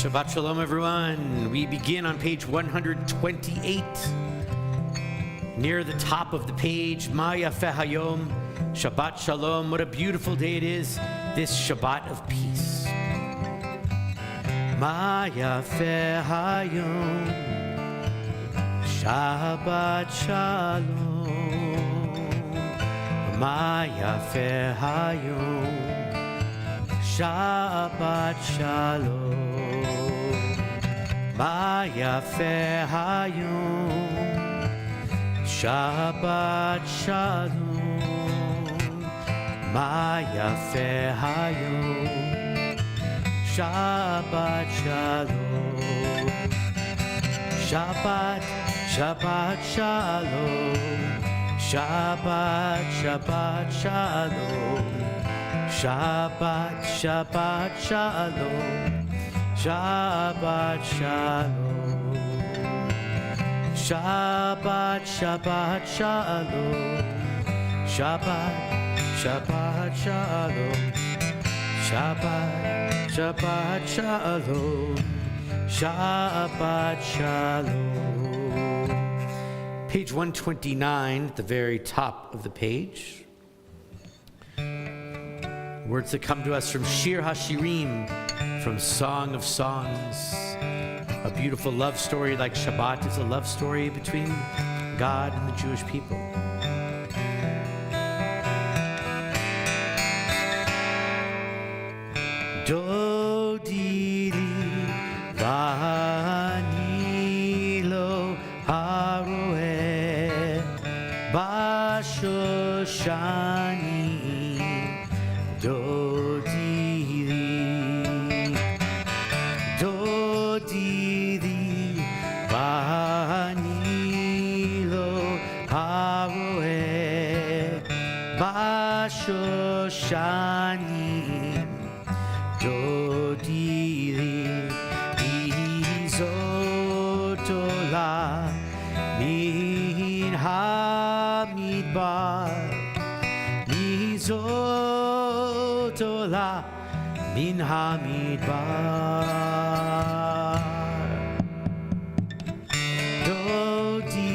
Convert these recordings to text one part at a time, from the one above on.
Shabbat Shalom, everyone. We begin on page 128. Near the top of the page, Ma Yafeh Hayom, Shabbat Shalom. What a beautiful day it is, this Shabbat of peace. Ma Yafeh Hayom, Shabbat Shalom. Ma Yafeh Hayom, Shabbat Shalom. Ma Yafeh Hayom, Shabbat Shalom. Ma Yafeh Hayom, Shabbat Shalom. Shabbat, Shabbat Shalom. Shabbat, Shabbat Shalom. Shabbat, Shabbat Shalom. Shabbat Shalom. Shabbat, Shabbat Shalom. Shabbat, Shabbat Shalom. Shabbat, Shabbat Shalom. Shabbat Shalom. Page 129, at the very top of the page. Words that come to us from Shir HaShirim, from Song of Songs. A beautiful love story like Shabbat is a love story between God and the Jewish people. Dodi vani lo haroeh bashoshani. Dodi vani lo haroeh bashoshani. Dodi izotola min hamidbar. Izotola min hamidbar. Dodi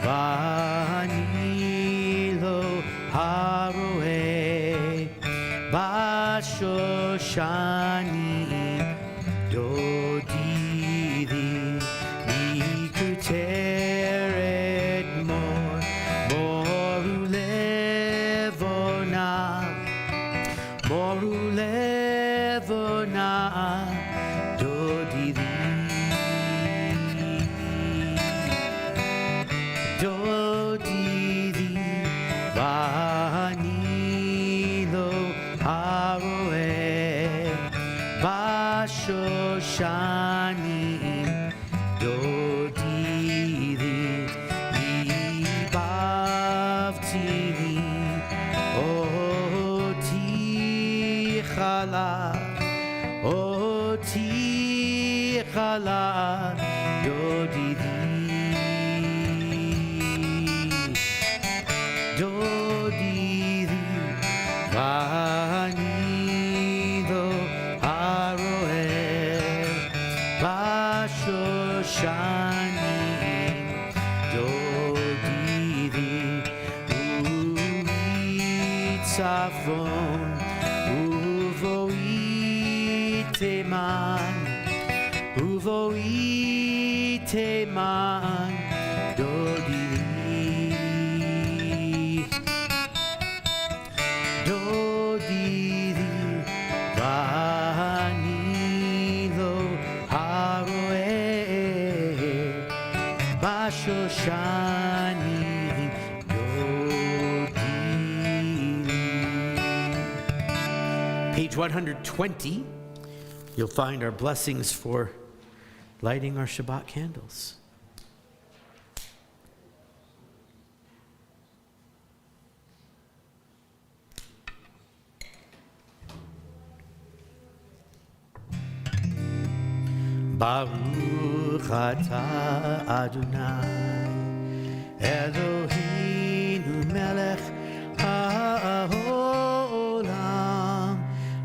vani lo haroeh bashoshani. Dodi mikuteret moru levona. Dodi vani lo haroeh bashoshani. Dodi ibavtini oti chala. Dodi vani lo haroeh bashoshani. Dodi uitzavon uvoiteman. Dodi vani lo haroeh bashoshani. Dodi. Page 120, you'll find our blessings for lighting our Shabbat candles. Baruch atah Adonai Eloheinu melech haolam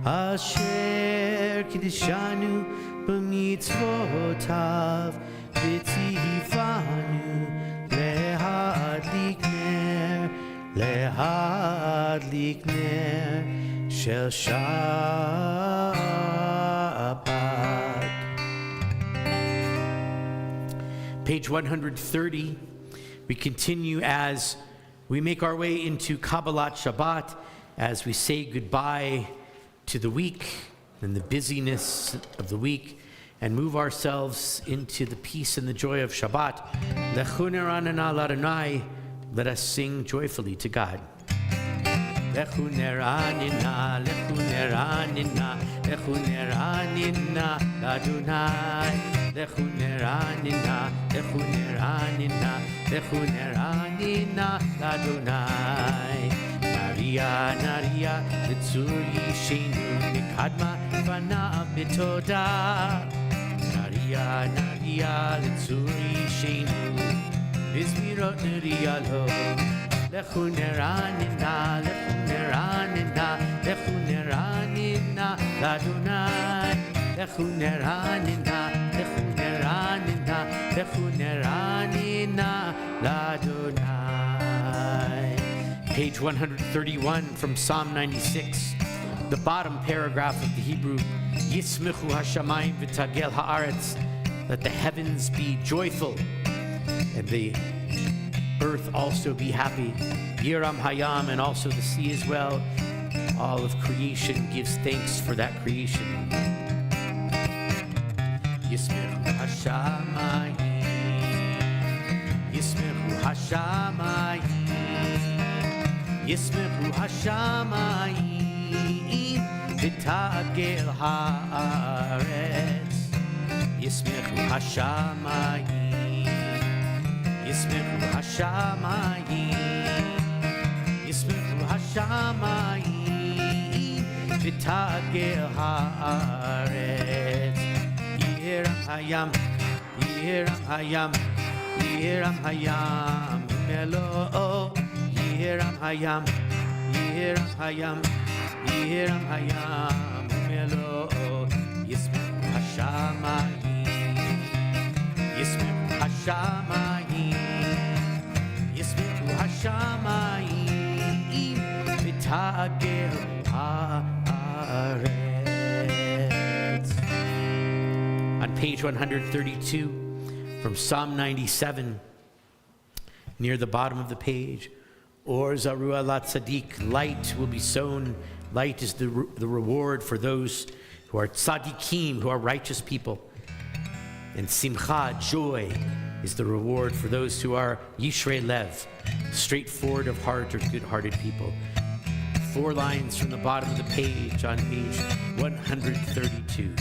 asher kiddushanu mitzvotav v'tzivanu lehadlik ner shel Shabbat. Page 130, we continue as we make our way into Kabbalat Shabbat, as we say goodbye to the week and the busyness of the week, and move ourselves into the peace and the joy of Shabbat. Lechu neranena l'Adonai, let us sing joyfully to God. Lechu neranena, lechu neranena, lechu neranena l'Adonai. Lechu neranena, lechu neranena, lechu neranena l'Adonai. Naria, naria, l'tzur yishenu, nikadma fanav b'toda. Naria, naria, l'tzur yishenu, bizmirot naria lo. Lechu neranena, lechu neranena, lechu neranena l'Adonai. Lechu neranena, lechu neranena, lechu neranena l'Adonai. Page 131 from Psalm 96, the bottom paragraph of the Hebrew. Yismechu hashamayim v'tagel haaretz, let the heavens be joyful and the earth also be happy. Yiram hayam, and also the sea as well. All of creation gives thanks for that creation. Yismechu hashamayim, Yismechu hashamayim, Yismechu hashamayim v'tagel haaretz. Yismechu hashamayim, Yismechu hashamayim, Yismechu hashamayim v'tagel haaretz. Yiram hayam, Yiram hayam, Yiram hayam melo. Yiram hayam, Yiram hayam, Yiram hayam melo. Yismechu hashamayim, Yismechu hashamayim, Yismechu hashamayim v'tagel haaretz. On page 132 from Psalm 97, near the bottom of the page, Or Zarua Lat Tzaddik, light will be sown. Light is the reward for those who are tzaddikim, who are righteous people. And Simcha, joy, is the reward for those who are Yishrei Lev, straightforward of heart or good-hearted people. 4 lines from the bottom of the page on page 132.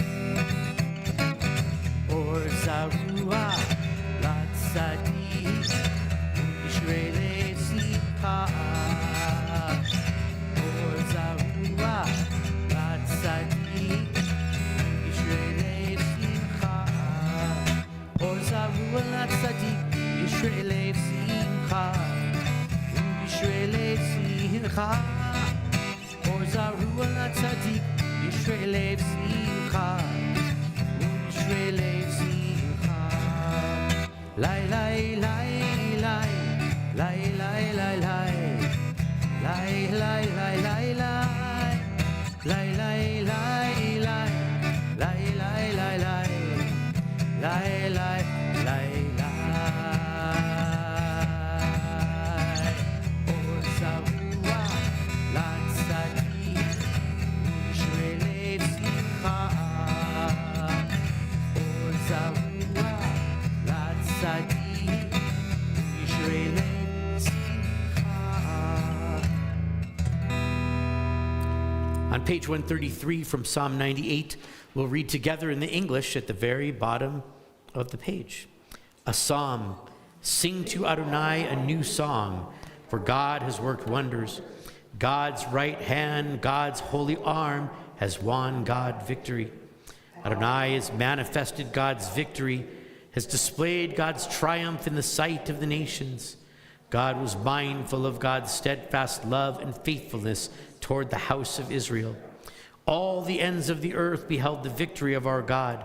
Or Zarua Lat Tzaddik, Yishrei Lev. Or Zarua Lat Tzaddik, Yishrei Lev Simcha. Or Zarua Lat Tzaddik, Yishrei Lev Simcha. Yishrei Lev Simcha. Or Zarua Lat Tzaddik, Yishrei Lev Simcha. Yishrei Lev Simcha. Lai lai lai lai. Lai lai lai lai, lai lai lai lai lai, lai lai lai lai, lai lai lai lai, lai lai lai lai. Or Zarua Lat Tzaddik, Yishrei Lev Simcha. Or Zarua Lat Tzaddik, Yishrei Lev. On page 133 from Psalm 98, we'll read together in the English at the very bottom of the page. A psalm, sing to Adonai a new song, for God has worked wonders. God's right hand, God's holy arm has won God victory. Adonai has manifested God's victory, has displayed God's triumph in the sight of the nations. God was mindful of God's steadfast love and faithfulness toward the house of Israel. All the ends of the earth beheld the victory of our God.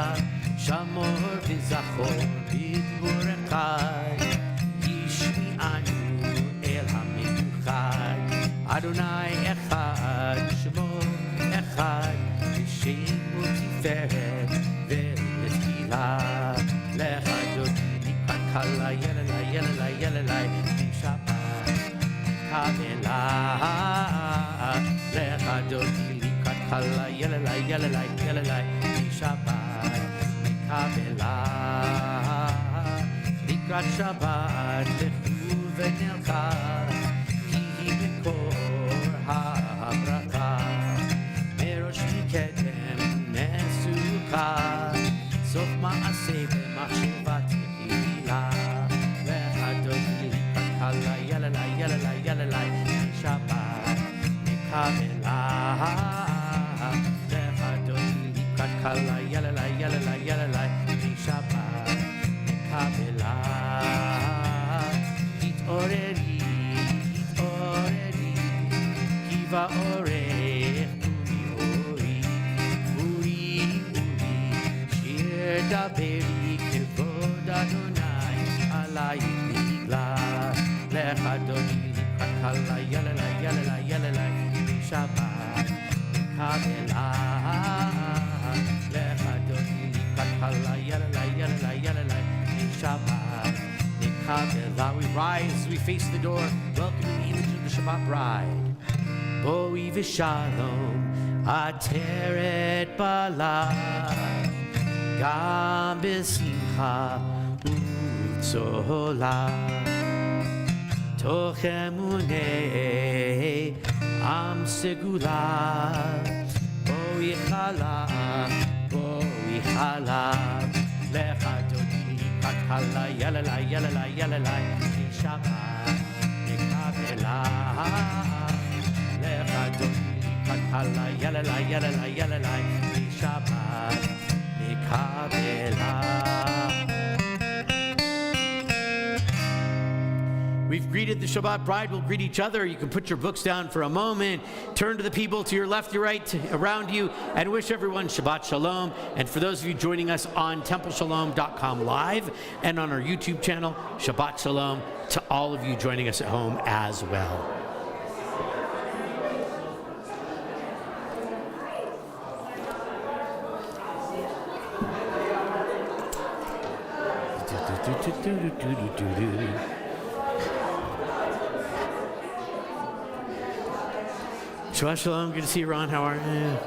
זמור וזכור בדיבור אחד, ישמיענו אל המיוחד. אדוני אחד, שמו אחד, בשם ותפארת ולתהילה. לך דודי מכאן קלה, יללי, יללי, יללי, בשבת קבלה. לך דודי מכאן קלה, יללי, יללי, יללי, בשבת קבלה. לקראת שבת לכו ונלכה, כי היא מקור הברכה. מראש מקדם מסוכה, סוף מעשה במחשבה תחילה. והדודי לקראת קלה, יללי, יללי, יללי, בשבת מקבלה. והדודי לקראת קלה, יללי, יללי, יללי, בשבת מקבלה. התעוררי, התעוררי, כי באורך ומאורי, אורי, אורי, שיר דברי כבוד אדוני עלייך נגלה. לך דודי לקראת קלה, יללי, יללי, יללי, בשבת מקבלה. לך דודי לקראת קלה, יללי, יללי, יללי, בשבת מקבלה. We rise, we face the door, welcoming the image of the Shabbat bride. בואי ושלום, עטרת בעלה, גם בשמחה ובצהלה. תוך אמוני עם סגולה, בואי חלה, בואי חלה. לך דודי לקראת קלה, יללי, יללי, יללי, בשבת מקבלה. לך דודי לקראת קלה, יללי, יללי, יללי, בשבת מקבלה. We've greeted the Shabbat bride. We'll greet each other. You can put your books down for a moment. Turn to the people to your left, your right, around you, and wish everyone Shabbat Shalom. And for those of you joining us on TempleShalom.com live and on our YouTube channel, Shabbat Shalom to all of you joining us at home as well. Shabbat Shalom, good to see you, Ron. How are you?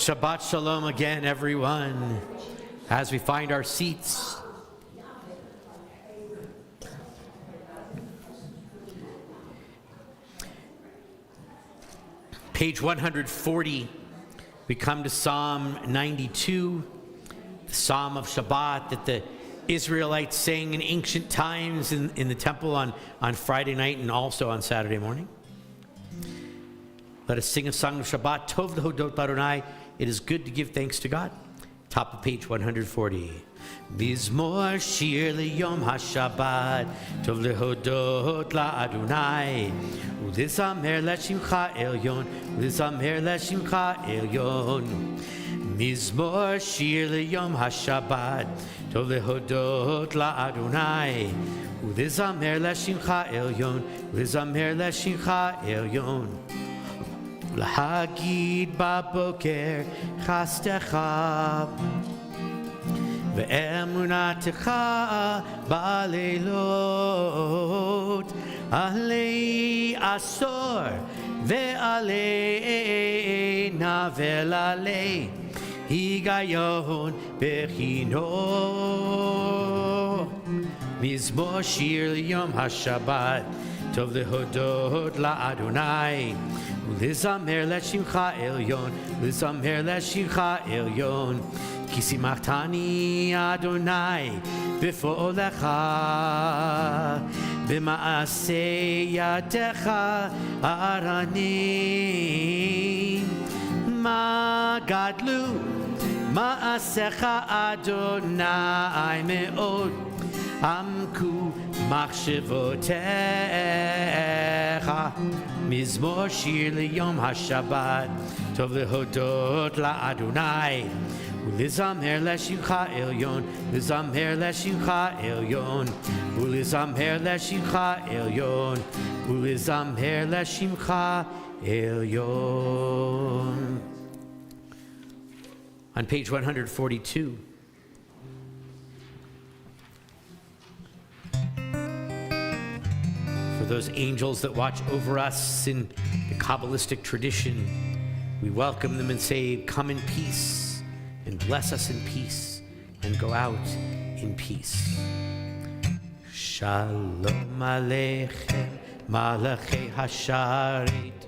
Shabbat Shalom again, everyone, as we find our seats. Page 140, we come to Psalm 92, the Psalm of Shabbat that the Israelites sang in ancient times in the temple on Friday night and also on Saturday morning. Let us sing a song of Shabbat. Tov lehodot l'Adonai. It is good to give thanks to God. Top of page 140. Mizmor shir liyom haShabbat. Tov lehodot l'Adonai. Ulizamer l'shimcha elyon. Ulizamer l'shimcha elyon. Mizmor shir liyom haShabbat. Tov lehodot l'Adonai. Ulizamer l'shimcha elyon. Ulizamer l'shimcha elyon. L'hagid baboker chastecha ve'emunatecha ba'leilot alei asor ve'aleina ve'lalei higayon bechino mizmor shir liyom haShabbat tov lehodot la'Adonai Ulizamer l'shimcha elyon, ulizamer l'shimcha elyon, ki simachtani Adonai b'fo'olecha, b'ma'aseh yadecha aranim, ma gadlu ma'asecha Adonai me'od, amku machshevotecha. Mizmor shir liyom haShabbat, tov lehodot la'Adonai, ulizamer l'shimcha elyon, ulizamer l'shimcha elyon, ulizamer l'shimcha elyon, ulizamer l'shimcha elyon. On page 142. For those angels that watch over us in the Kabbalistic tradition, we welcome them and say, come in peace, and bless us in peace, and go out in peace. Shalom Aleichem, Malachei Hasharet,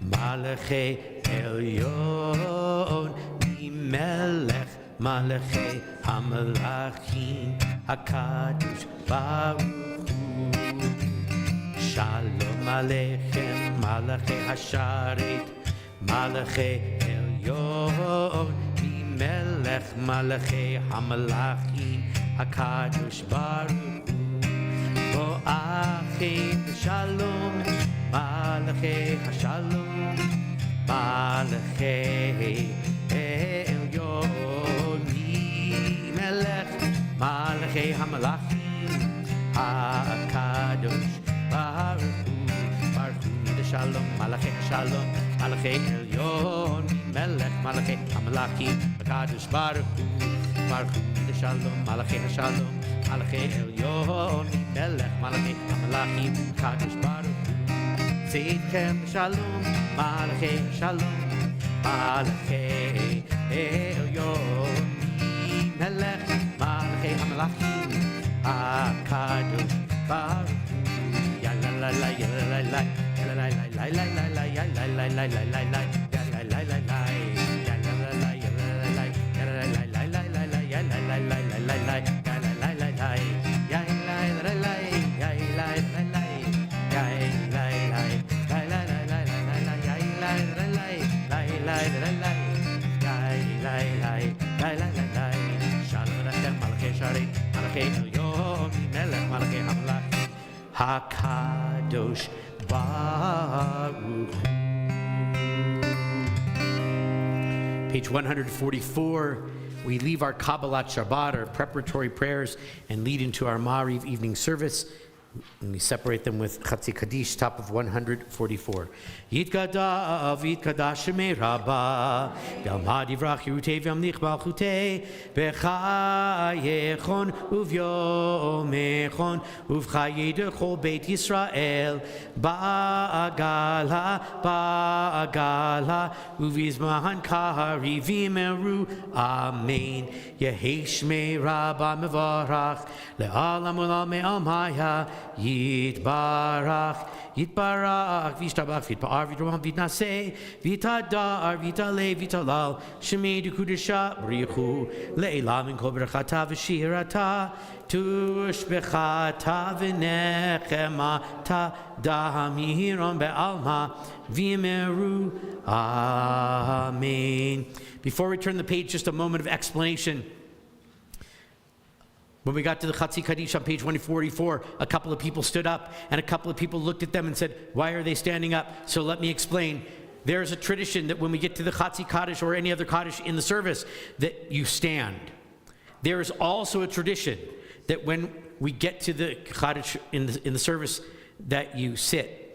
Malachei Elyon, Melech, Malachei Hamalachim, HaKadosh Baruch Hu. Shalom Aleichem, Malachei Hasharet, Malachei Elyon, Melech Malachei Hamalachim, HaKadosh Baruch Hu. Bo'achim Shalom, Malachei Hashalom, Malachei Elyon, Melech Malachei Hamalachim, HaKadosh Baruch Hu, Baruch Hu Mide Shalom, Malachei Shalom, Malachei Elyon, Melech Malachei Hamalachim, HaKadosh Baruch Hu, Baruch Hu Mide Shalom, Malachei Shalom, Malachei Elyon, Melech Malachei Hamalachim, HaKadosh Baruch Hu. Seidchem Shalom, Malachei Shalom, Malachei Elyon, Melech Malachei Hamalachim, HaKadosh Baruch Hu. La la la la la la la la la la la la la la la la HaKadosh Baruch Hu. Page 144, we leave our Kabbalat Shabbat, our preparatory prayers, and lead into our Ma'ariv evening service. And we separate them with Chatzi Kaddish, top of 144. Yitkadav, Yitkadash Shemei Rabbah, V'yalmad Yivrach Yerutei V'yamlich Balchutei, B'chayechon Uvyomechon, Uv'chayei Dechol Beit Yisrael, Ba'agala, Ba'agala, Uv'yizmahan Kahari V'yimeru, Amen. Yehei Shmei Rabbah Mevarach, Le'alam Ulam Me'al Maya, Yitbarach, Yitbarach, Vishtabach, Vitpa'ar, Vitramam, Vitnase, Vitadar, Vitale, Vitalal, Shemidu Kudisha, Brichu, Le'elam, and Kobrachata, Vishirata, Tushbechata, Vinechemata, Dahamihiron Be'alma, Vimeru, Amen. Before we turn the page, just a moment of explanation. When we got to the Chatzi Kaddish on page 144, a couple of people stood up and a couple of people looked at them and said, why are they standing up? So let me explain. There's a tradition that when we get to the Chatzi Kaddish or any other Kaddish in the service, that you stand. There is also a tradition that when we get to the Kaddish in the service, that you sit.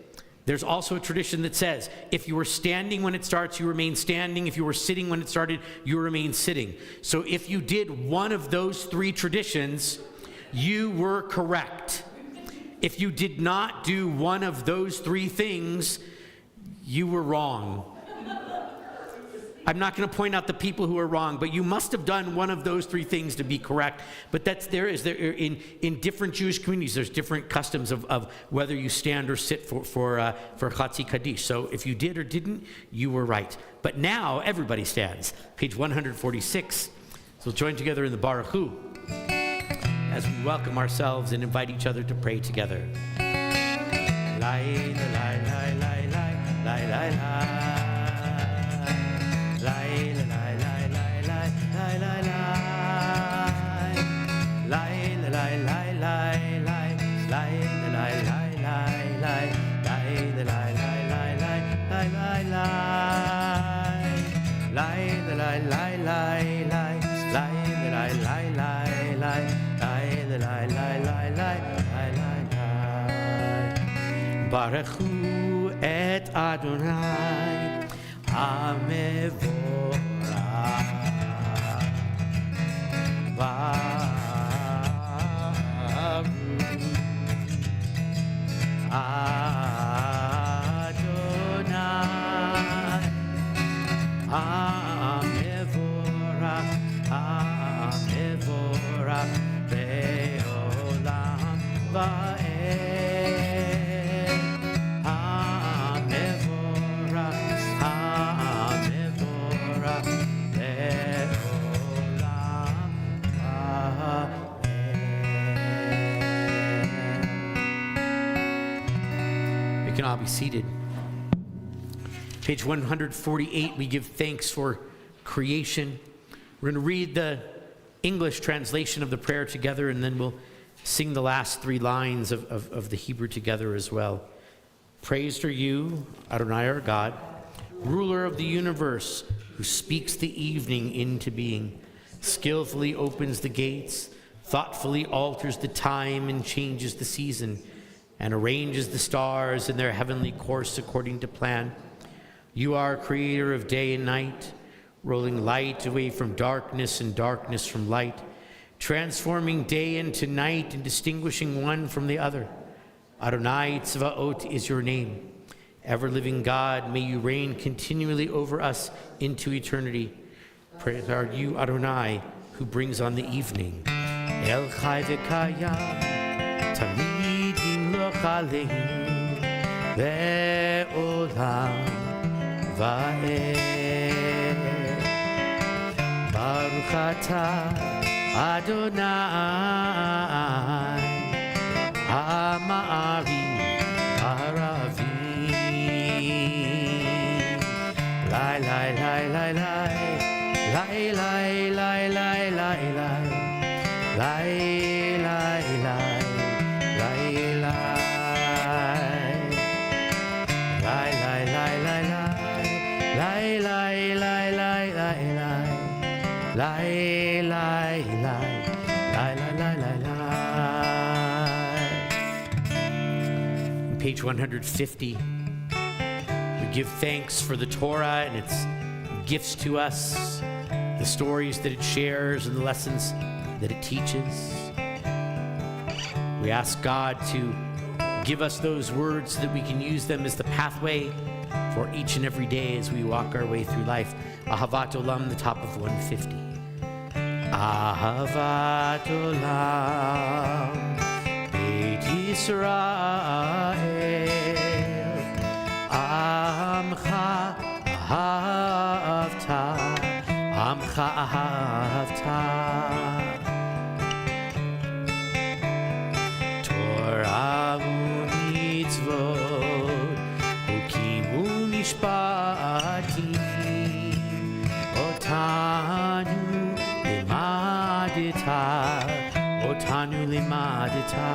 There's also a tradition that says, if you were standing when it starts, you remain standing. If you were sitting when it started, you remain sitting. So if you did one of those three traditions, you were correct. If you did not do one of those three things, you were wrong. I'm not going to point out the people who are wrong, but you must have done one of those three things to be correct. But in different Jewish communities, there's different customs of whether you stand or sit for Chatzi Kaddish. So if you did or didn't, you were right. But now everybody stands. Page 146. So we'll join together in the Baruch Hu as we welcome ourselves and invite each other to pray together. Lai, lai, lai, lai, lai, lai, lai, lai. Lai, lai, lai, lai, lai, lai, lai, lai. Lai, lai, lai, lai, lai, lai, lai, lai, lai, lai. Lai, lai, lai, lai, lai, lai, lai, lai. Lai, lai, lai, lai, lai, lai, lai, lai, lai, lai. Lai, lai, lai, lai, lai, lai, lai. Baruch Hu et Adonai Hamevorach Baruch Adonai Hamevorach Hamevorach Be'olam Va'ed I'll be seated. Page 148, we give thanks for creation. We're going to read the English translation of the prayer together, and then we'll sing the last three lines of the Hebrew together as well. Praised are you, Adonai our God, ruler of the universe, who speaks the evening into being, skillfully opens the gates, thoughtfully alters the time and changes the season, and arranges the stars in their heavenly course according to plan. You are creator of day and night, rolling light away from darkness and darkness from light, transforming day into night and distinguishing one from the other. Adonai Tzvaot is your name. Ever-living God, may you reign continually over us into eternity. Praise are you, Adonai, who brings on the evening. El Chai V'Kayam, Tamid Aleinu le'olam va'ed. Baruch atah Adonai ha'ma'ari ha'aravi. Lai, lai, lai, lai, lai. Lai, lai, lai, lai, lai, lai. Lai, lai, lai. Page 150, we give thanks for the Torah and its gifts to us, the stories that it shares and the lessons that it teaches. We ask God to give us those words so that we can use them as the pathway for each and every day as we walk our way through life. Ahavat Olam, the top of 150. Ahavat Olam, Beit Yisrael, Amcha ahavta, Amcha ahavta. Torah u'mitzvot, Hukim u'mishpatim, Otanu limadita, Otanu limadita.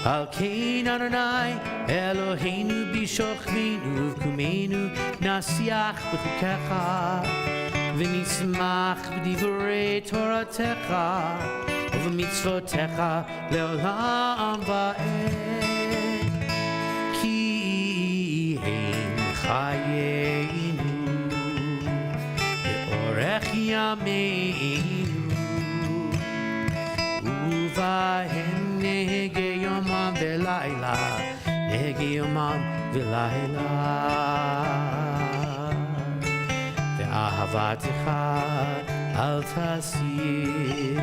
Al kein Adonai Eloheinu b'shochvenu v'kumenu nasiach b'chukecha v'nismach b'divrei Toratecha u'v'mitzvotecha le'olam va'ed ki ein chayeinu be'orech yameinu uvahem nege yomam v'layla, nege yomam v'layla. Ve'ahavatecha al tasir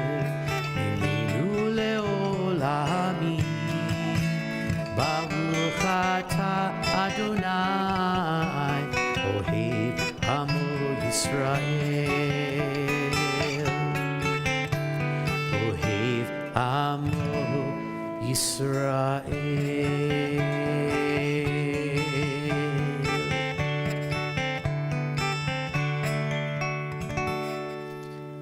miminu le'olami. Baruch ata Adonai ohev amo Yisrael, ohev amo Yisrael.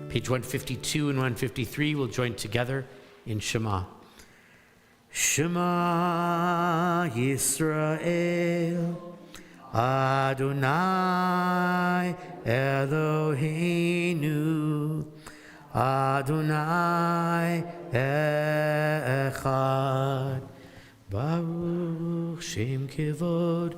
Page 152 and 153 will join together in Shema. Shema Yisrael, Adonai Eloheinu, Adonai Echad, Baruch Shem Kevod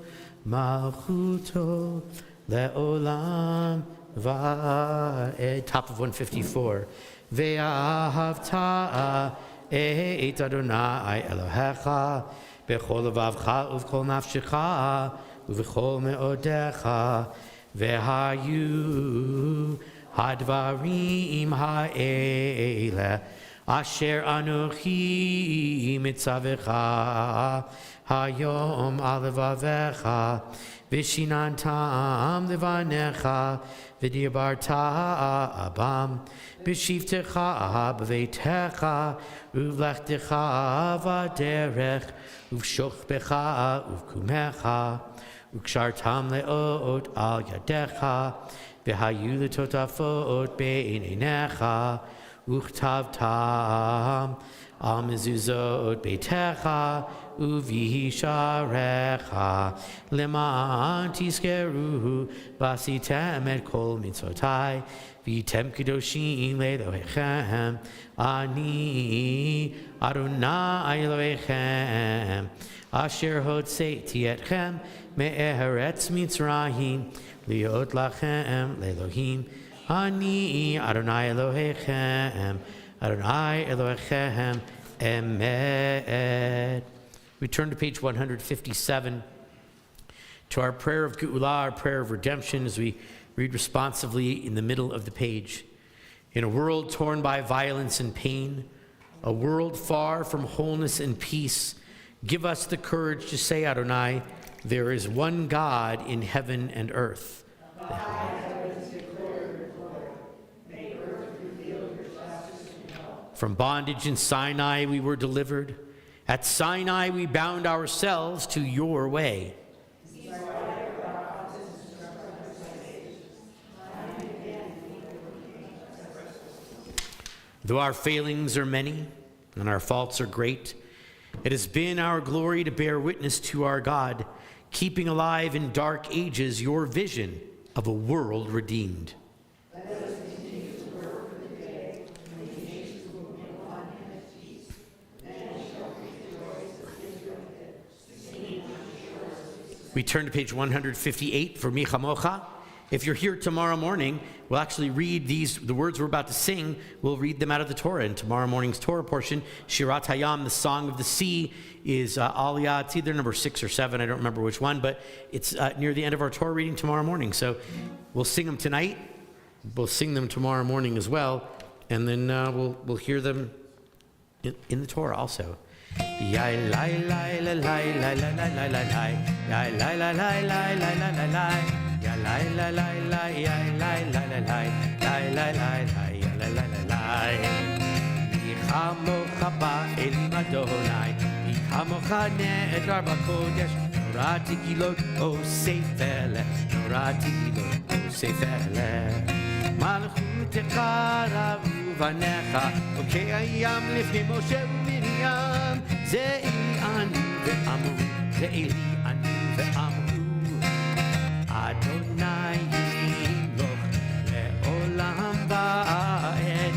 Malchuto Le'olam Va'ed. Top of 154. Ve'ahavta et Adonai Elohecha b'chol levavcha uv'chol nafshecha uv'chol me'odecha ve'hayu hadvarim ha'ele asher anochi mitzavecha hayom alevavecha v'shinantam levanecha v'dirbarta abam b'shivtecha b'veitecha uv'lechtecha v'derech uv'shochbecha uv'kumecha u'kshartam le'ot al yadecha v'hayu l'totafot be'einecha uchtavtam al mezuzot beitecha uvisharecha leman tiskeru vasitem et kol mitzotai vitem kedoshim le'elohechem ani Adonai Elohechem asher hotzeiti etchem me'eretz Mitzrayim liot lachem le'elohim ani Adonai Elohechem Adonai Elohechem Emet. We turn to page 157 to our prayer of Geula, our prayer of redemption, as we read responsively in the middle of the page. In a world torn by violence and pain, a world far from wholeness and peace, give us the courage to say, Adonai, there is one God in heaven and earth. From bondage in Sinai we were delivered. At Sinai we bound ourselves to your way. Though our failings are many and our faults are great, it has been our glory to bear witness to our God, keeping alive in dark ages your vision of a world redeemed. We turn to page 158 for Mi Chamocha. If you're here tomorrow morning, we'll actually read the words we're about to sing, we'll read them out of the Torah in tomorrow morning's Torah portion. Shirat Hayam, the Song of the Sea, is Aliyah. It's either number 6 or 7, I don't remember which one, but it's near the end of our Torah reading tomorrow morning. So we'll sing them tonight. We'll sing them tomorrow morning as well. and then we'll hear them in the Torah also. Yai lai lai la lai lai lai lai lai lai lai. Yai lai lai lai lai lai lai lai lai. Yai lai lai lai lai yai lai lai lai lai. Lai lai lai lai yai lai lai lai lai. Yichamocha ba'elim Adonai. Yichamocha ne'edar b'kodesh. Torah tegilot osefele. Torah tegilot osefele. Malchutecha ravu vanecha. Okei ayam lifnei Moshe u'Miriam. Ze'i anu ve'amru. Ze'i li anu ve'amru. Adonai yimloch le'olam va'ed.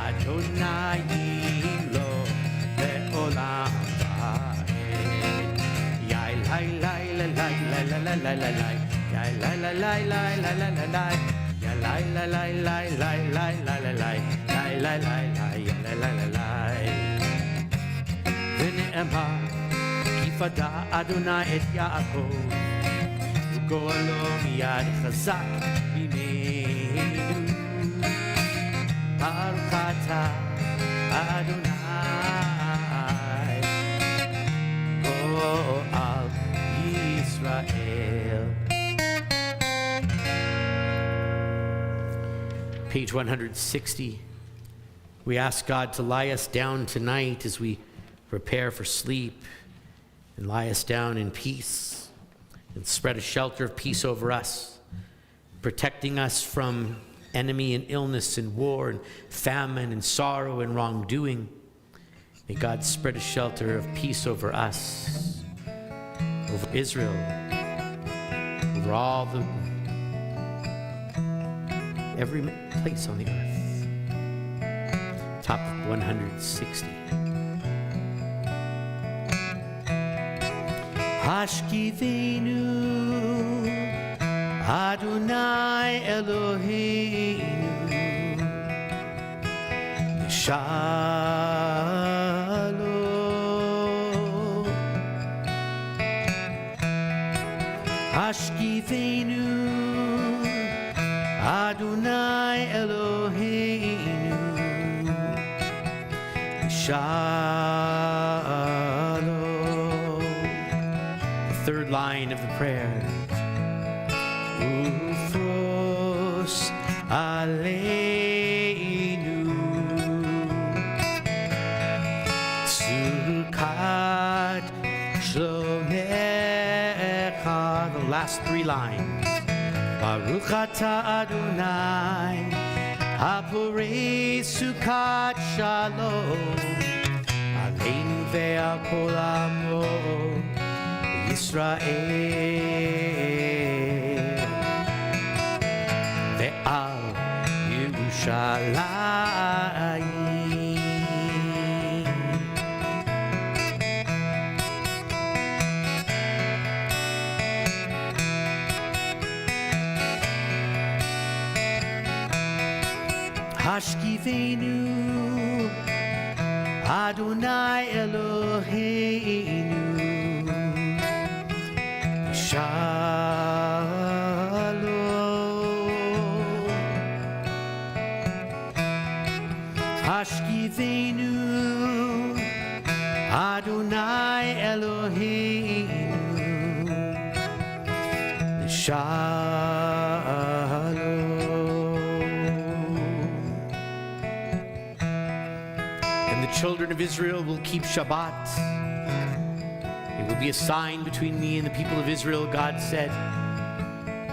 Adonai yimloch le'olam va'ed. Yai lai lai lai lai lai lai lai lai lai lai. Yai lai lai lai lai lai lai lai lai. Yai lai lai lai lai lai lai lai lai lai. Lai lai lai lai lai lai lai lai. ונאמר כי פדה אדוני את יעקב וגואלו מיד חזק ממנו. ברוך אתה אדוני גואל ישראל. Page 160. We ask God to lie us down tonight as we prepare for sleep, and lie us down in peace, and spread a shelter of peace over us, protecting us from enemy and illness and war and famine and sorrow and wrongdoing. May God spread a shelter of peace over us, over Israel, over every place on the earth. Top of 160. Hashkivenu Adonai Eloheinu Shalom. Hashkivenu Adonai Eloheinu Shalom. Third line of the prayer. Ufros aleinu sukat shlomecha. The last three lines. Baruch atah Adonai haporei sukat shalom aleinu ve'al kol amo Israel ve'al Yerushalayim. Hashkivenu Adonai Eloheinu Shalom. Hashkivenu Adonai Eloheinu Shalom. And the children of Israel will keep Shabbat. It will be a sign between me and the people of Israel, God said,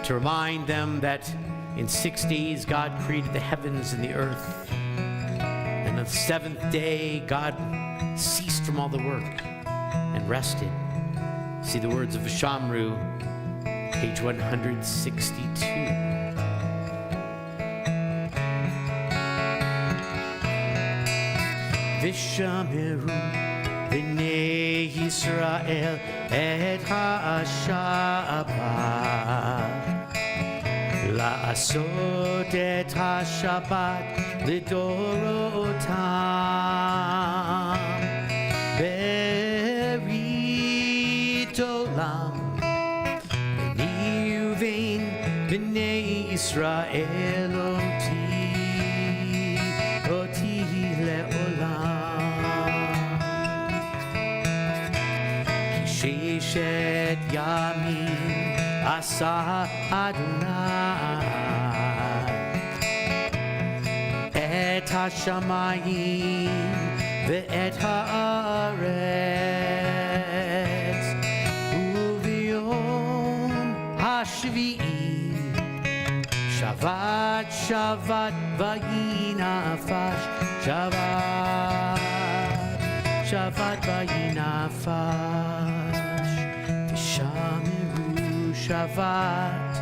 to remind them that in 6 days God created the heavens and the earth. And on the seventh day, God ceased from all the work and rested. See the words of Vishamru, page 162. Vishameru B'nei Yisrael et ha-Shabbat La'asot et ha-Shabbat L'dorotam Berit olam B'ni Uvein B'nei Yisrael Oti Sheshet Yamim Asa Adonai Et HaShamayim Ve'et Haaretz U'v'yom HaShvi'i Shabbat Shabbat Vayinafash Shabbat Shabbat Vayinafash V'shameru Shabbat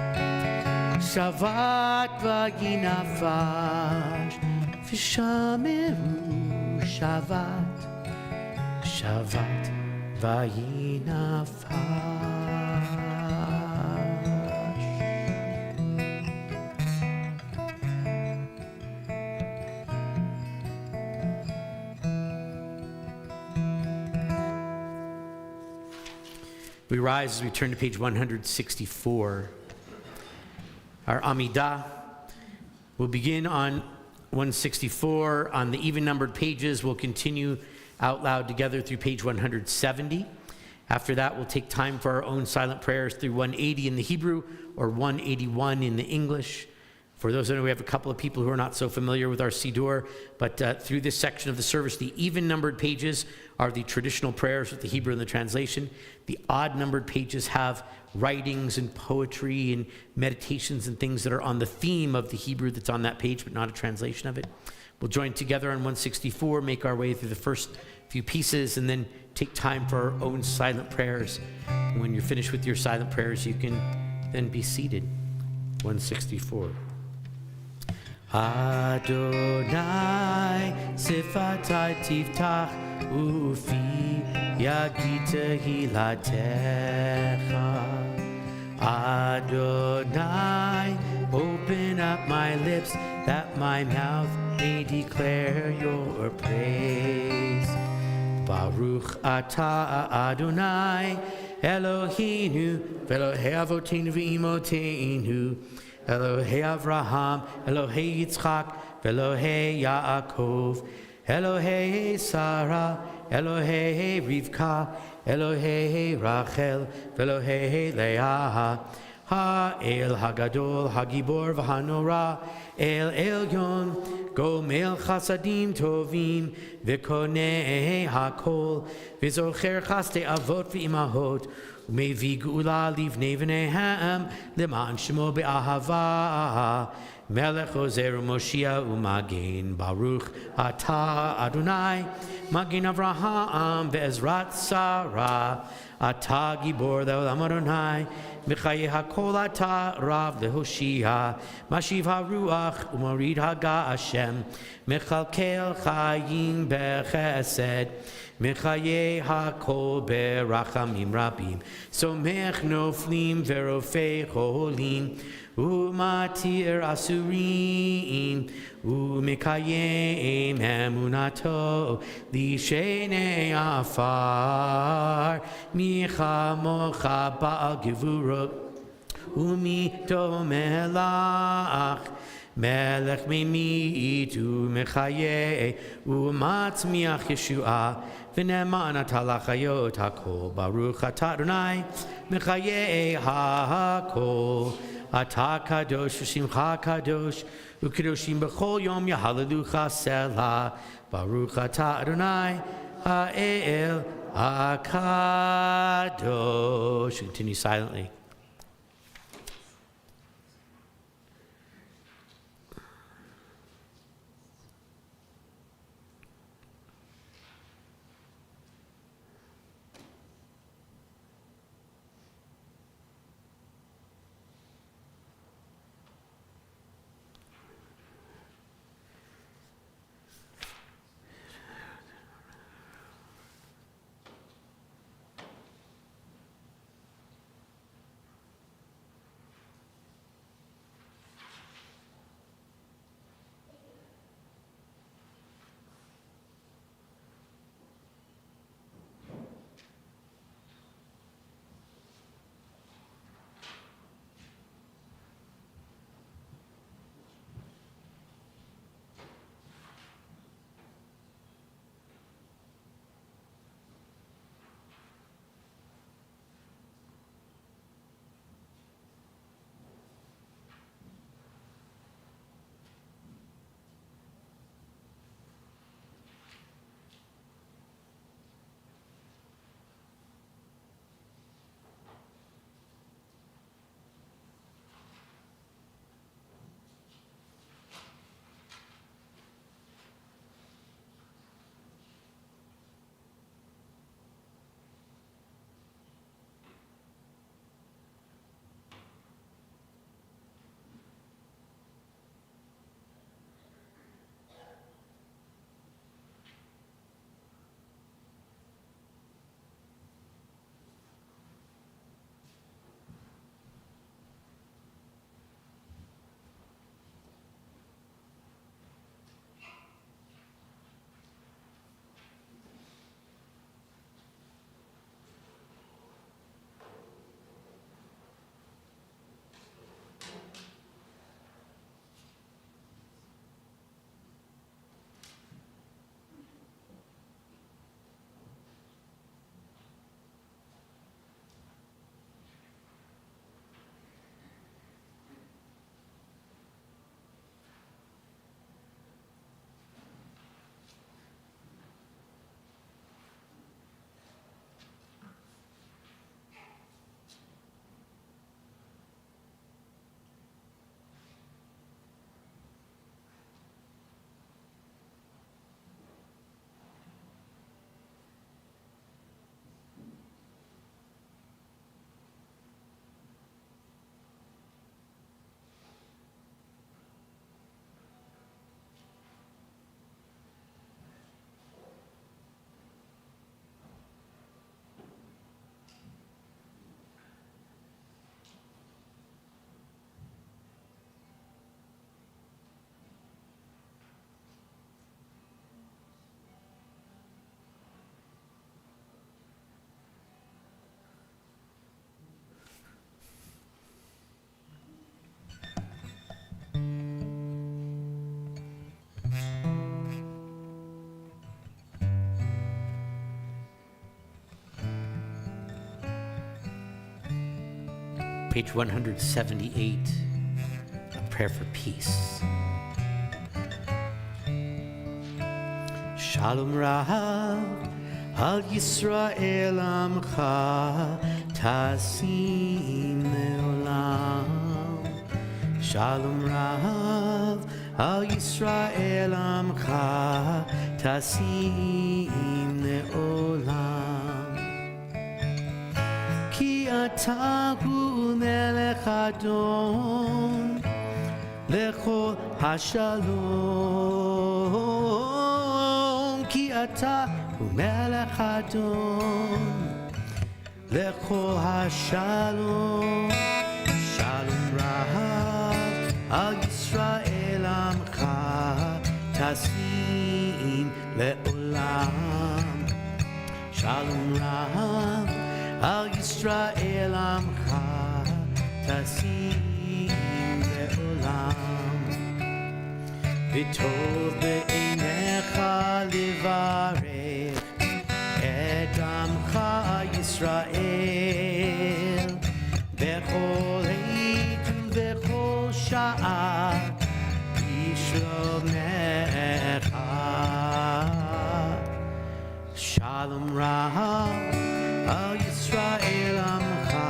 Shabbat Vayinafash V'shameru Shabbat Shabbat Vayinafash. We rise as we turn to page 164. Our Amidah will begin on 164. On the even-numbered pages, we'll continue out loud together through page 170. After that, we'll take time for our own silent prayers through 180 in the Hebrew or 181 in the English. For those who know, we have a couple of people who are not so familiar with our Siddur, but through this section of the service, the even-numbered pages are the traditional prayers with the Hebrew and the translation. The odd-numbered pages have writings and poetry and meditations and things that are on the theme of the Hebrew that's on that page, but not a translation of it. We'll join together on 164, make our way through the first few pieces, and then take time for our own silent prayers. When you're finished with your silent prayers, you can then be seated. 164. Adonai sifatai tiftach ufi yagita hilatecha. Adonai, open up my lips that my mouth may declare your praise. Baruch atah Adonai Eloheinu v'Elohei avoteinu v'imoteinu Elohei Avraham, Elohei Yitzchak, Elohei Yaakov, Elohei Sarah, Elohei Rivka, Elohei Rachel, Elohei Leah, Ha'el Hagadol, Hagibor v'Hanora, El Elyon, Gomel Chasadim Tovim, V'Konei Hakol, V'Zocher Chaste Avot v'Imahot, Umevi Geula Livnei V'Nehem, Leman Shemo Be'ahava, Melech Ozer Moshiach U'Magen, Baruch Atah Adonai, Magen Avraham Ve'ezrat Sarah, Atah Gibor Le'olam Adonai, Mechaye HaKol Atah Rav Lehoshia, Mashiv HaRuach U'Morid Haga Hashem, Mechalkel Chayim Bechesed, Mechaye HaKol Berachamim Rabim, Somech Noflim Verofei Cholim, Umatir Asurim, Umekayem Emunato, Lishenei Afar, Micha Mocha Ba'al Gevurot, Umito Melach, Melech Memit, Umechaye, Umatzmiach Yeshua, V'ne'man Atalachayot HaKol, Baruch Atah Adonai, Mechaye HaKol, Atah Kadosh, V'Shimcha Kadosh, U'Kadoshim B'chol Yom Yahalelucha Selah, Baruch Atah Adonai, Ha'el HaKadosh. Continue silently. Page 178, a prayer for peace. Shalom Rav al Yisrael Amcha Tasim Leolam. Shalom Rav al Yisrael Amcha Tasim Leolam. Ki ata hu melech Adon lechol hashalom. Ki ata hu melech Adon lechol hashalom. Shalom Rav al Yisrael Amcha Tasim Leolam. Shalom Rav al Yisrael Amcha Tasim Leolam. V'tov be'einecha levarech et Amcha Yisrael bechol עת ובכל שעה בשלומך. Shalom Rav al Yisrael Amcha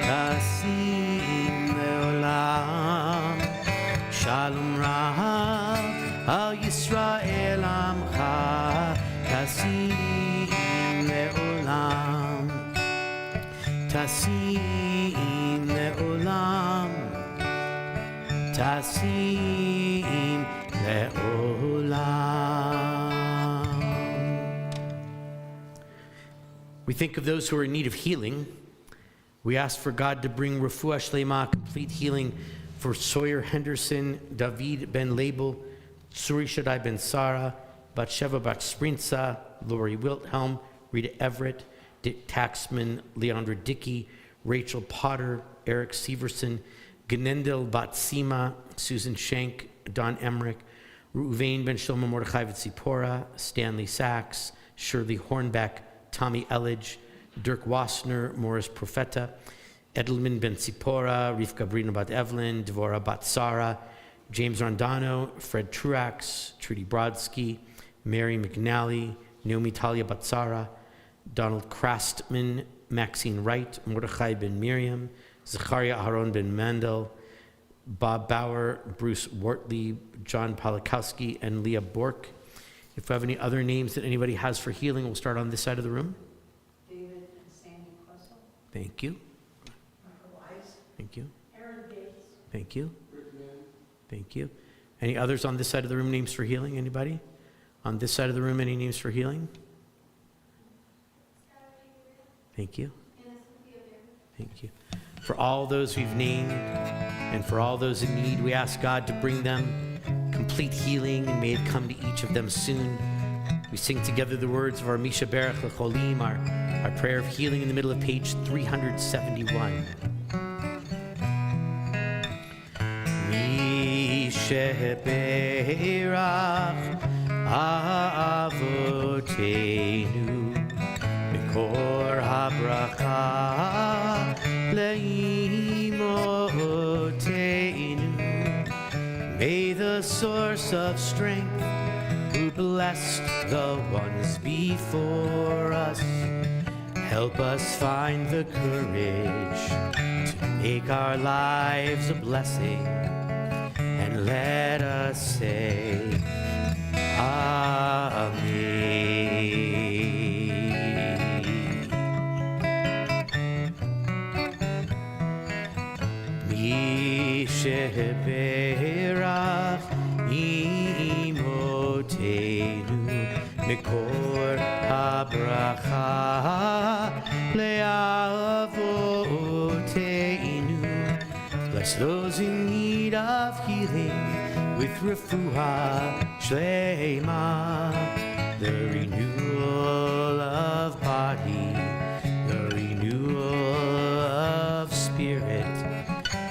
Tasim Leolam. Shalom Rav al Yisrael Amcha Tasim Leolam. Tasim Leolam. Tasim Leolam. We think of those who are in need of healing. We ask for God to bring refuah shlema, complete healing, for Sawyer Henderson, David ben Label, Suri Shaddai ben Sarah, Batsheva bat Sprintza, Lori Wilhelm, Rita Everett, Dick Taxman, Leandra Dickey, Rachel Potter, Eric Severson, Genendel bat Sima, Susan Schenk, Don Emmerich, Ruvain ben Shlomo Mordechai Vitzipora, Stanley Sachs, Shirley Hornbeck, Tommy Elledge, Dirk Wassner, Morris Profeta, Edelman Ben Sipora, Rivka Brina Bat Evelyn, Devora Bat Sara, James Rondano, Fred Truax, Trudy Brodsky, Mary McNally, Naomi Talia Batsara, Donald Krastman, Maxine Wright, Mordechai Ben Miriam, Zachariah Aharon Ben Mandel, Bob Bauer, Bruce Wortley, John Polakowski, and Leah Bork. If we have any other names that anybody has for healing, we'll start on this side of the room. David and Sandy Questle. Thank you. Michael Wise. Thank you. Aaron Gates. Thank you. Thank you. Any others on this side of the room, names for healing? Anybody? On this side of the room, any names for healing? Thank you. Thank you. For all those we've named and for all those in need, we ask God to bring them complete healing, and may it come to each of them soon. We sing together the words of our Misha Berach Lecholim, our prayer of healing, in the middle of page 371. Misha Berach Avotenu Mikor HaBracha Leimotenu. May the source of strength, who blessed the ones before us, help us find the courage to make our lives a blessing, and let us say, Amen. Sheberach imotenu mikor habracha le'avoteinu. Bless those in need of healing with refuah shlema, the renewal of body, the renewal of spirit,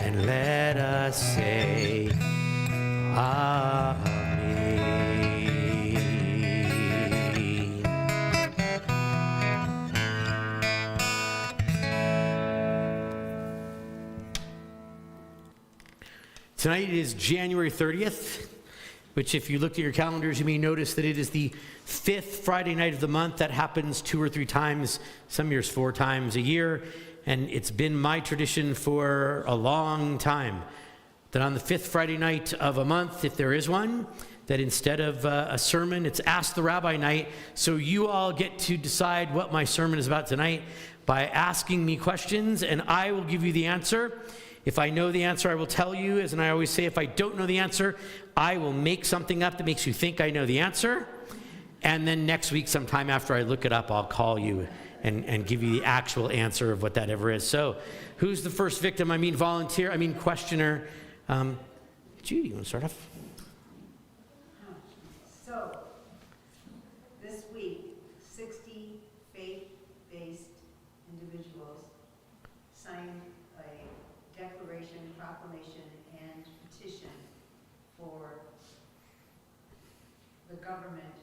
and let us say, Amen. Tonight is January 30th, which if you looked at your calendars, you may notice that it is the 5th Friday night of the month. That happens 2 or 3 times, some years 4 times a year. And it's been my tradition for a long time that on the 5th Friday night of a month, if there is one, that instead of a sermon, it's Ask the Rabbi night. So you all get to decide what my sermon is about tonight by asking me questions, and I will give you the answer. If I know the answer, I will tell you. As I always say, if I don't know the answer, I will make something up that makes you think I know the answer. And then next week, sometime after I look it up, I'll call you and give you the actual answer of what that ever is. So who's the first victim? Volunteer, questioner. Judy, you want to start off? So, this week, 60 faith-based individuals signed a declaration, proclamation, and petition for the government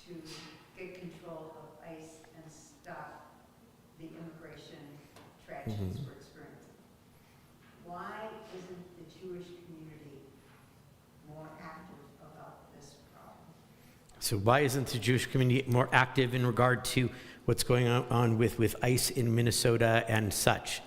to get control of ICE and stop the immigration tragedies we're experiencing. Why isn't the Jewish community more active about this problem? So why isn't the Jewish community more active in regard to what's going on with ICE in Minnesota and such?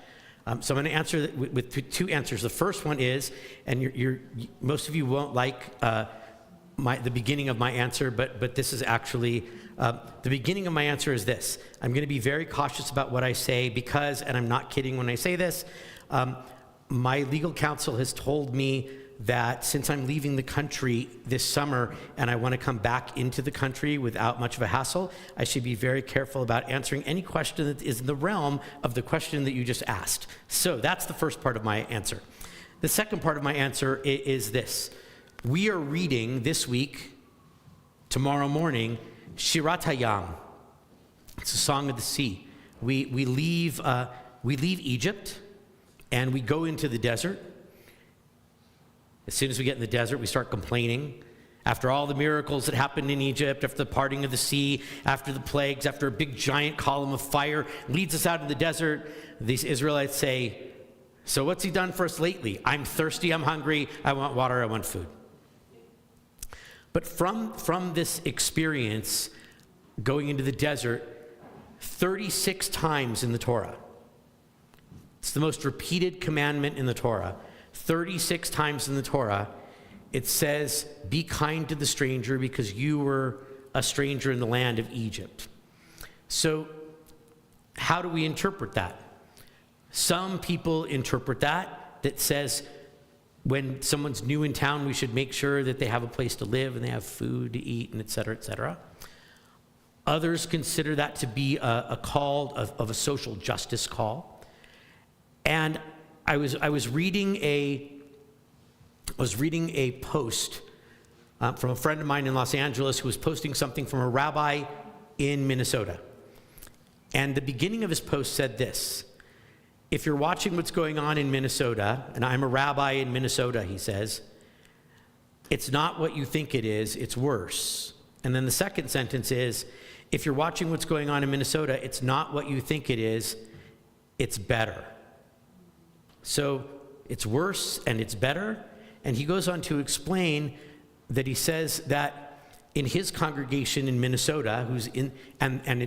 So I'm going to answer with 2 answers. The first one is, and most of you won't like the beginning of my answer, but this is actually, the beginning of my answer is this. I'm going to be very cautious about what I say because, and I'm not kidding when I say this, my legal counsel has told me that since I'm leaving the country this summer and I want to come back into the country without much of a hassle, I should be very careful about answering any question that is in the realm of the question that you just asked. So that's the first part of my answer. The second part of my answer is this. We are reading this week, tomorrow morning, Shirat Hayam. It's a song of the sea. We leave Egypt and we go into the desert. As soon as we get in the desert, we start complaining. After all the miracles that happened in Egypt, after the parting of the sea, after the plagues, after a big giant column of fire leads us out in the desert, these Israelites say, so what's he done for us lately? I'm thirsty, I'm hungry, I want water, I want food. But from this experience, going into the desert, 36 times in the Torah, it's the most repeated commandment in the Torah, 36 times in the Torah, it says, be kind to the stranger because you were a stranger in the land of Egypt. So how do we interpret that? Some people interpret that says when someone's new in town, we should make sure that they have a place to live and they have food to eat and et cetera, et cetera. Others consider that to be a call of a social justice call. And I was reading a post from a friend of mine in Los Angeles who was posting something from a rabbi in Minnesota. And the beginning of his post said this: if you're watching what's going on in Minnesota, and I'm a rabbi in Minnesota, he says, it's not what you think it is, it's worse. And then the second sentence is, if you're watching what's going on in Minnesota, it's not what you think it is, it's better. So it's worse and it's better. And he goes on to explain that he says that in his congregation in Minnesota,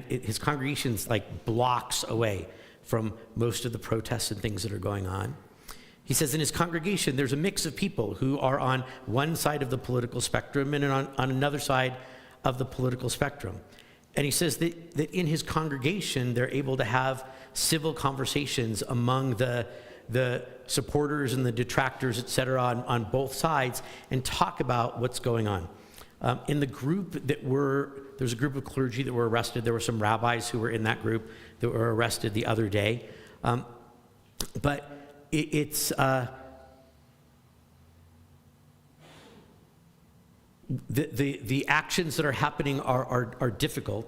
his congregation's like blocks away from most of the protests and things that are going on. He says in his congregation, there's a mix of people who are on one side of the political spectrum and on another side of the political spectrum. And he says that in his congregation, they're able to have civil conversations among the supporters and the detractors, et cetera, on both sides, and talk about what's going on. In the group there's a group of clergy that were arrested. There were some rabbis who were in that group that were arrested the other day. But it's the actions that are happening are difficult,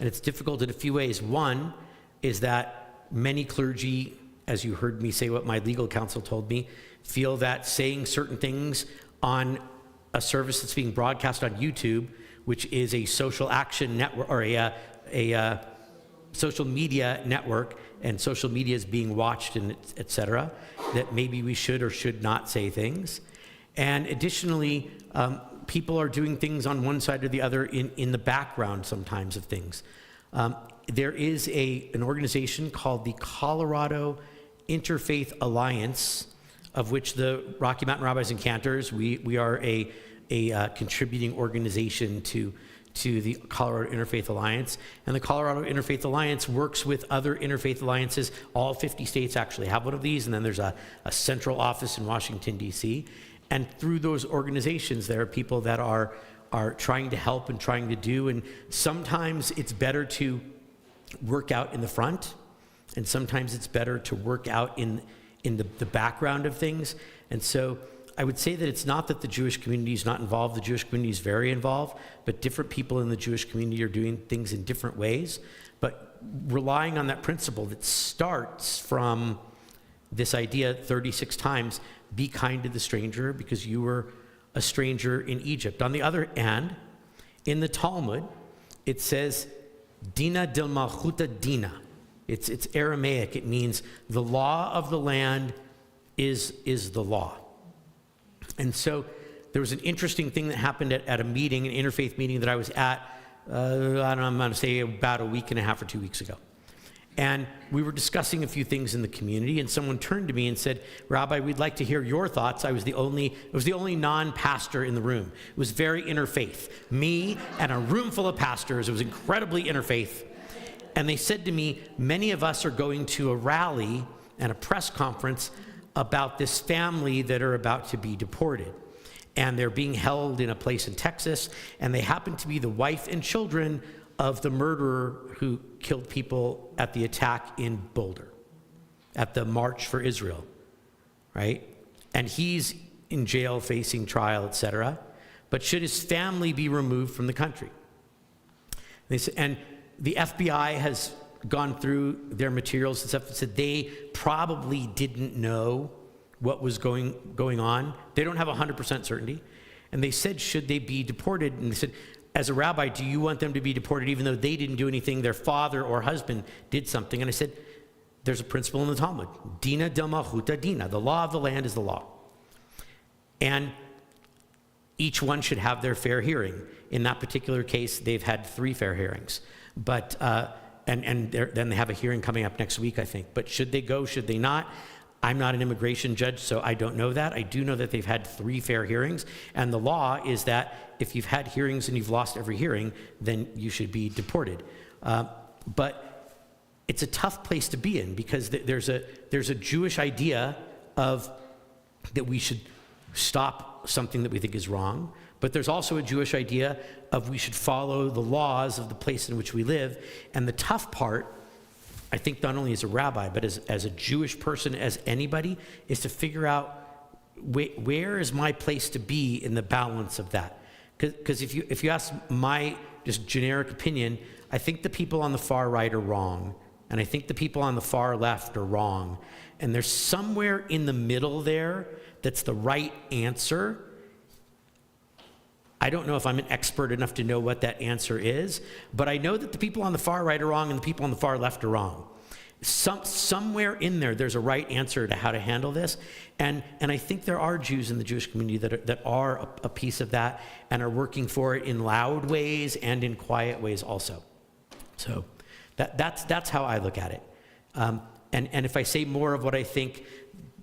and it's difficult in a few ways. One is that many clergy, as you heard me say what my legal counsel told me, feel that saying certain things on a service that's being broadcast on YouTube, which is a social action network, or a social media network, and social media is being watched and et cetera, that maybe we should or should not say things. And additionally, people are doing things on one side or the other in the background sometimes of things. There is an organization called the Colorado Interfaith Alliance, of which the Rocky Mountain Rabbis and Cantors, we are a contributing organization to the Colorado Interfaith Alliance. And the Colorado Interfaith Alliance works with other interfaith alliances. All 50 states actually have one of these, and then there's a central office in Washington, D.C. And through those organizations, there are people that are trying to help and trying to do, and sometimes it's better to work out in the front, and sometimes it's better to work out in the background of things. And so I would say that it's not that the Jewish community is not involved. The Jewish community is very involved, but different people in the Jewish community are doing things in different ways. But relying on that principle that starts from this idea 36 times, be kind to the stranger because you were a stranger in Egypt. On the other hand, in the Talmud, it says, Dina del Malchuta Dina. It's Aramaic. It means the law of the land is the law. And so there was an interesting thing that happened at a meeting, an interfaith meeting that I was at, I don't know, I'm going to say about a week and a half or 2 weeks ago. And we were discussing a few things in the community, and someone turned to me and said, Rabbi, we'd like to hear your thoughts. I was the only non-pastor in the room. It was very interfaith. Me and a room full of pastors. It was incredibly interfaith. And they said to me, many of us are going to a rally and a press conference about this family that are about to be deported. And they're being held in a place in Texas, and they happen to be the wife and children of the murderer who killed people at the attack in Boulder, at the March for Israel, right? And he's in jail facing trial, etc. But should his family be removed from the country? And the FBI has gone through their materials and stuff and said they probably didn't know what was going on. They don't have 100% certainty. And they said, should they be deported? And they said, as a rabbi, do you want them to be deported even though they didn't do anything, their father or husband did something? And I said, there's a principle in the Talmud. Dina del Malchuta Dina. The law of the land is the law. And each one should have their fair hearing. In that particular case, they've had 3 fair hearings. But, then they have a hearing coming up next week, I think. But should they go, should they not? I'm not an immigration judge, so I don't know that. I do know that they've had 3 fair hearings, and the law is that if you've had hearings and you've lost every hearing, then you should be deported. But it's a tough place to be in because there's a Jewish idea of that we should stop something that we think is wrong, but there's also a Jewish idea of we should follow the laws of the place in which we live. And the tough part, I think not only as a rabbi, but as a Jewish person, as anybody, is to figure out where is my place to be in the balance of that. Because if you ask my just generic opinion, I think the people on the far right are wrong, and I think the people on the far left are wrong. And there's somewhere in the middle there that's the right answer. I don't know if I'm an expert enough to know what that answer is, but I know that the people on the far right are wrong and the people on the far left are wrong. Somewhere in there's a right answer to how to handle this. And I think there are Jews in the Jewish community that are a piece of that and are working for it in loud ways and in quiet ways also. So that's how I look at it. And if I say more of what I think,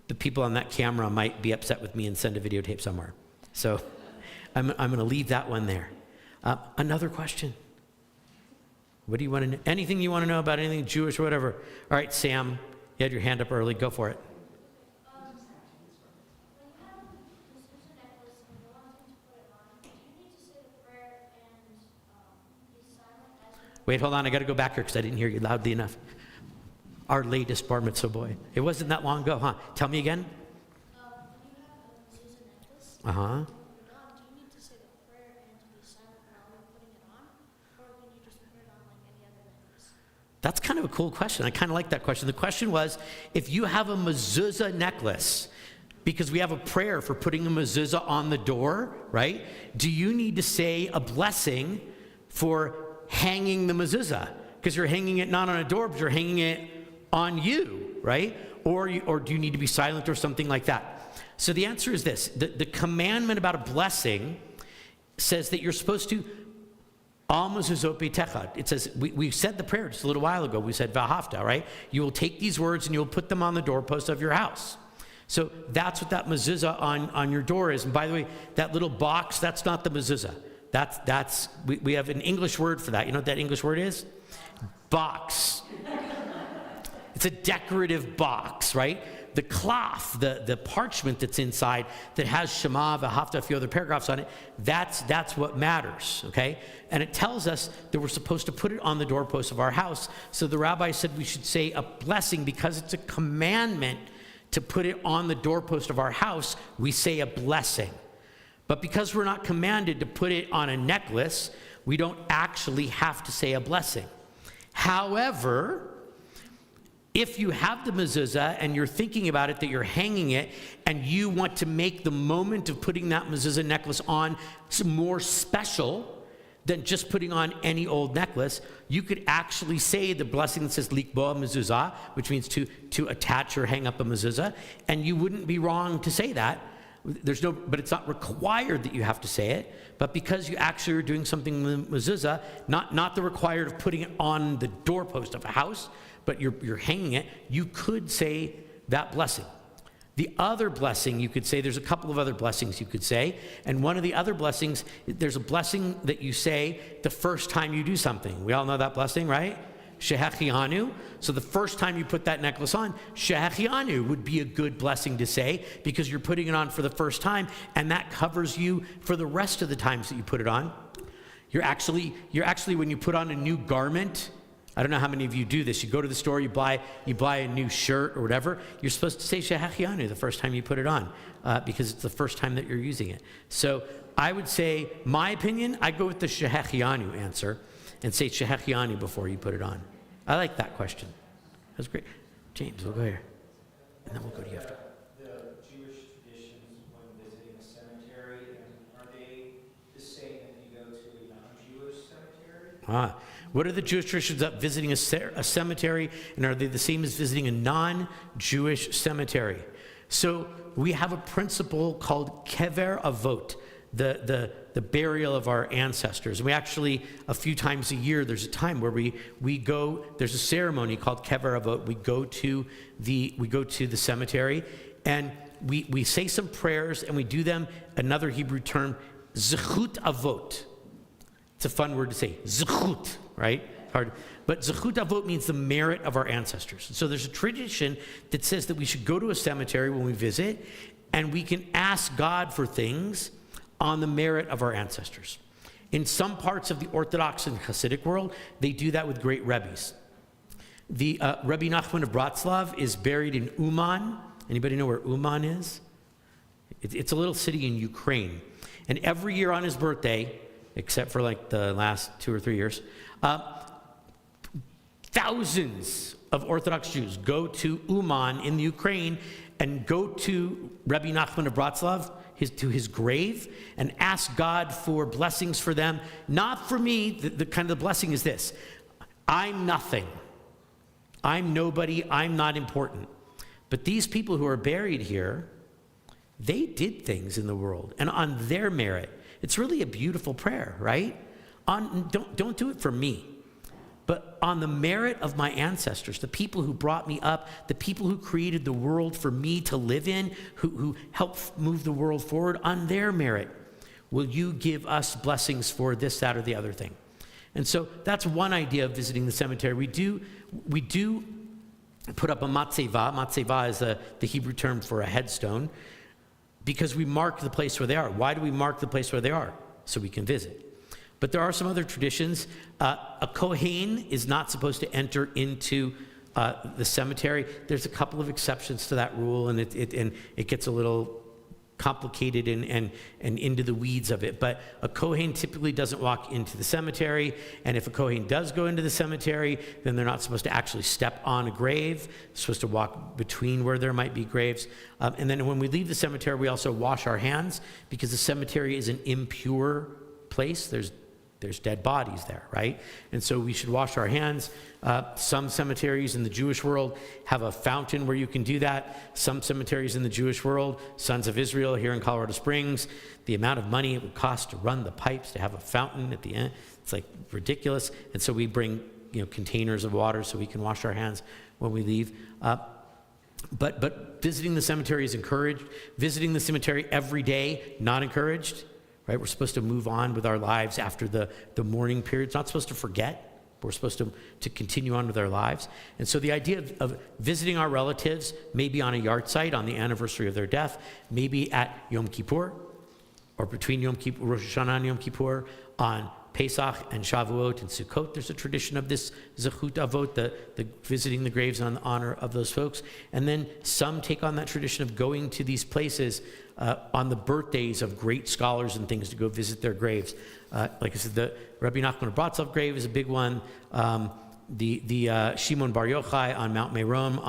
the people on that camera might be upset with me and send a videotape somewhere. So I'm going to leave that one there. Another question. What do you want to know? Anything you want to know about anything Jewish or whatever? All right, Sam, you had your hand up early. Go for it. Wait, hold on. I got to go back here because I didn't hear you loudly enough. Our latest bar mitzvah boy. It wasn't that long ago, huh? Tell me again. Uh-huh. That's kind of a cool question. I kind of like that question. The question was, if you have a mezuzah necklace, because we have a prayer for putting a mezuzah on the door, right? Do you need to say a blessing for hanging the mezuzah? Because you're hanging it not on a door, but you're hanging it on you, right? Or do you need to be silent or something like that? So the answer is this. The commandment about a blessing says that you're supposed to al mezuzot beitecha. It says, we said the prayer just a little while ago. We said v'ahavta, right? You will take these words and you'll put them on the doorpost of your house. So that's what that mezuzah on your door is. And by the way, that little box, that's not the mezuzah. We have an English word for that. You know what that English word is? Box. It's a decorative box, right? The cloth, the parchment that's inside that has Shema, V'ahavta, a few other paragraphs on it, that's what matters, okay? And it tells us that we're supposed to put it on the doorpost of our house. So the rabbi said we should say a blessing because it's a commandment to put it on the doorpost of our house. We say a blessing. But because we're not commanded to put it on a necklace, we don't actually have to say a blessing. However, if you have the mezuzah and you're thinking about it, that you're hanging it, and you want to make the moment of putting that mezuzah necklace on more special than just putting on any old necklace, you could actually say the blessing that says likboa mezuzah, which means to attach or hang up a mezuzah, and you wouldn't be wrong to say that. But it's not required that you have to say it. But because you actually are doing something with mezuzah, not the required of putting it on the doorpost of a house, but you're hanging it, you could say that blessing. The other blessing you could say, there's a couple of other blessings you could say, and one of the other blessings, there's a blessing that you say the first time you do something. We all know that blessing, right? Shehechianu. So the first time you put that necklace on, Shehechianu would be a good blessing to say because you're putting it on for the first time, and that covers you for the rest of the times that you put it on. You're actually when you put on a new garment, I don't know how many of you do this. You go to the store, you buy a new shirt or whatever. You're supposed to say Shehechianu the first time you put it on because it's the first time that you're using it. So I would say, my opinion, I go with the Shehechianu answer and say Shehechianu before you put it on. I like that question. That's great. James, we'll go here. And then we'll go to you after. The Jewish traditions when visiting a cemetery, are they the same if you go to a non-Jewish cemetery? What are the Jewish traditions of visiting a cemetery, and are they the same as visiting a non-Jewish cemetery? So we have a principle called kever avot, the burial of our ancestors. We actually, a few times a year, there's a time where we go, there's a ceremony called kever avot. We go to the cemetery, and we say some prayers, and we do them, another Hebrew term, zechut avot. It's a fun word to say, zechut, right? Hard. But zechut avot means the merit of our ancestors. So there's a tradition that says that we should go to a cemetery when we visit, and we can ask God for things on the merit of our ancestors. In some parts of the Orthodox and Hasidic world, they do that with great rebbes. The Rebbe Nachman of Bratslav is buried in Uman. Anybody know where Uman is? It's a little city in Ukraine. And every year on his birthday, except for like the last 2 or 3 years, thousands of Orthodox Jews go to Uman in the Ukraine and go to Rebbe Nachman of Bratslav, to his grave, and ask God for blessings for them. Not for me. The kind of the blessing is this: I'm nothing. I'm nobody. I'm not important. But these people who are buried here, they did things in the world, and on their merit. It's really a beautiful prayer, right? Don't do it for me, but on the merit of my ancestors, the people who brought me up, the people who created the world for me to live in, who helped move the world forward, on their merit, will you give us blessings for this, that, or the other thing? And so that's one idea of visiting the cemetery. We do put up a matzeva. Matzeva is the Hebrew term for a headstone, because we mark the place where they are. Why do we mark the place where they are? So we can visit. But there are some other traditions. A Kohen is not supposed to enter into the cemetery. There's a couple of exceptions to that rule, and it gets a little complicated and into the weeds of it. But a Kohen typically doesn't walk into the cemetery, and if a Kohen does go into the cemetery, then they're not supposed to actually step on a grave. They're supposed to walk between where there might be graves. And then when we leave the cemetery, we also wash our hands, because the cemetery is an impure place. There's there's dead bodies there, right? And so we should wash our hands. Some cemeteries in the Jewish world have a fountain where you can do that. Some cemeteries in the Jewish world, Sons of Israel here in Colorado Springs, the amount of money it would cost to run the pipes, to have a fountain at the end, it's like ridiculous. And so we bring, containers of water so we can wash our hands when we leave. But visiting the cemetery is encouraged. Visiting the cemetery every day, not encouraged. Right? We're supposed to move on with our lives after the mourning period. It's not supposed to forget. We're supposed to continue on with our lives. And so the idea of visiting our relatives, maybe on a yard site on the anniversary of their death, maybe at Yom Kippur, or between Yom Kippur, Rosh Hashanah and Yom Kippur, on Pesach and Shavuot and Sukkot, there's a tradition of this Zechut Avot, the visiting the graves on the honor of those folks. And then some take on that tradition of going to these places on the birthdays of great scholars and things to go visit their graves. Like I said, the Rabbi Nachman of Bratzov grave is a big one. The Shimon Bar Yochai on Mount Meron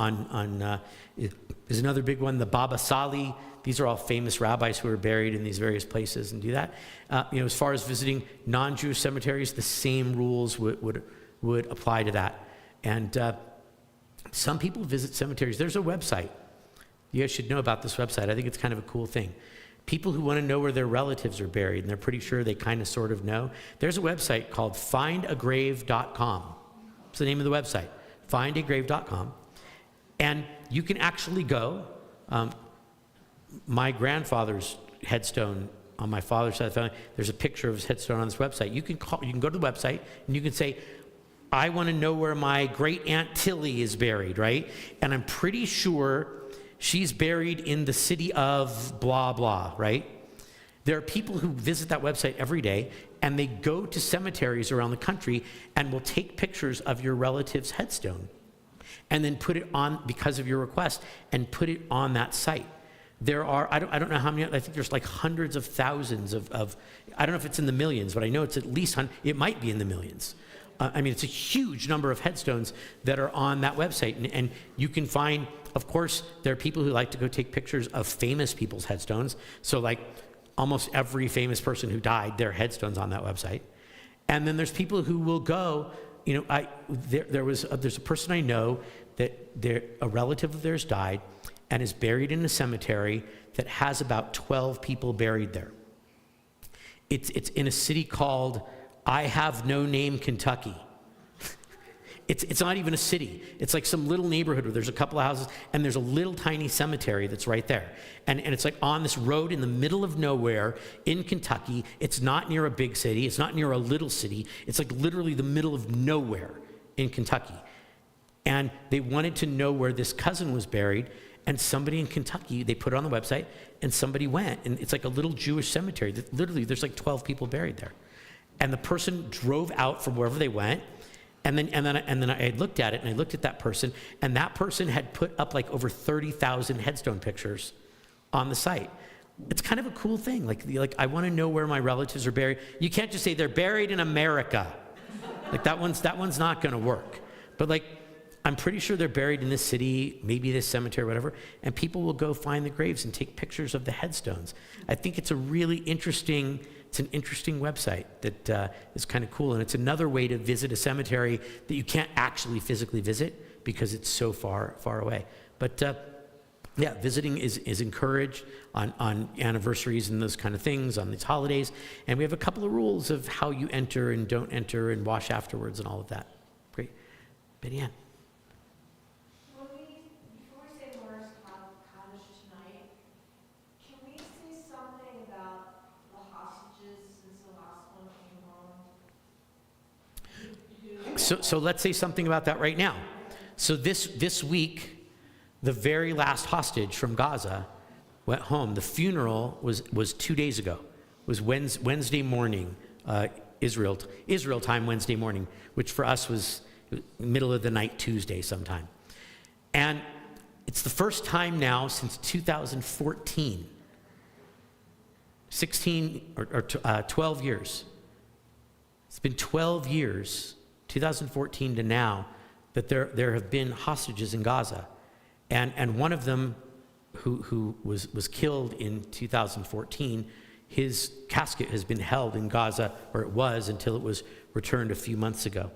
is another big one. The Baba Sali. These are all famous rabbis who are buried in these various places and do that. As far as visiting non-Jewish cemeteries, the same rules would apply to that. And some people visit cemeteries. There's a website. You guys should know about this website. I think it's kind of a cool thing. People who want to know where their relatives are buried, and they're pretty sure they kind of sort of know. There's a website called findagrave.com. It's the name of the website, findagrave.com. And you can actually go. My grandfather's headstone on my father's side of the family, there's a picture of his headstone on this website. You can go to the website and you can say, I want to know where my great Aunt Tilly is buried, right? And I'm pretty sure she's buried in the city of blah, blah, right? There are people who visit that website every day and they go to cemeteries around the country and will take pictures of your relative's headstone and then put it on, because of your request, and put it on that site. There are, I don't know how many, I think there's like hundreds of thousands of I don't know if it's in the millions, but I know it's at least, it might be in the millions. It's a huge number of headstones that are on that website. And you can find, of course, there are people who like to go take pictures of famous people's headstones. So like almost every famous person who died, their headstone's on that website. And then there's people who will go, there's a person I know that a relative of theirs died and is buried in a cemetery that has about 12 people buried there. It's in a city called I Have No Name, Kentucky. It's not even a city. It's like some little neighborhood where there's a couple of houses and there's a little tiny cemetery that's right there. And it's like on this road in the middle of nowhere in Kentucky. It's not near a big city. It's not near a little city. It's like literally the middle of nowhere in Kentucky. And they wanted to know where this cousin was buried. And somebody in Kentucky, they put it on the website, and somebody went. And it's like a little Jewish cemetery. That literally, there's like 12 people buried there. And the person drove out from wherever they went. And then I looked at it, and I looked at that person, and that person had put up like over 30,000 headstone pictures on the site. It's kind of a cool thing. Like I want to know where my relatives are buried. You can't just say they're buried in America. Like that one's not going to work. But like, I'm pretty sure they're buried in this city, maybe this cemetery, whatever, and people will go find the graves and take pictures of the headstones. I think it's an interesting website that is kind of cool, and it's another way to visit a cemetery that you can't actually physically visit because it's so far away. But visiting is encouraged on anniversaries and those kind of things, on these holidays, and we have a couple of rules of how you enter and don't enter and wash afterwards and all of that. Great. Betty Ann. So let's say something about that right now. So this week, the very last hostage from Gaza went home. The funeral was 2 days ago. It was Wednesday morning, Israel time Wednesday morning, which for us was middle of the night Tuesday sometime. And it's the first time now since 2014, 12 years. It's been 12 years, 2014 to now, that there have been hostages in Gaza. And one of them who was killed in 2014, his casket has been held in Gaza, or it was until it was returned a few months ago.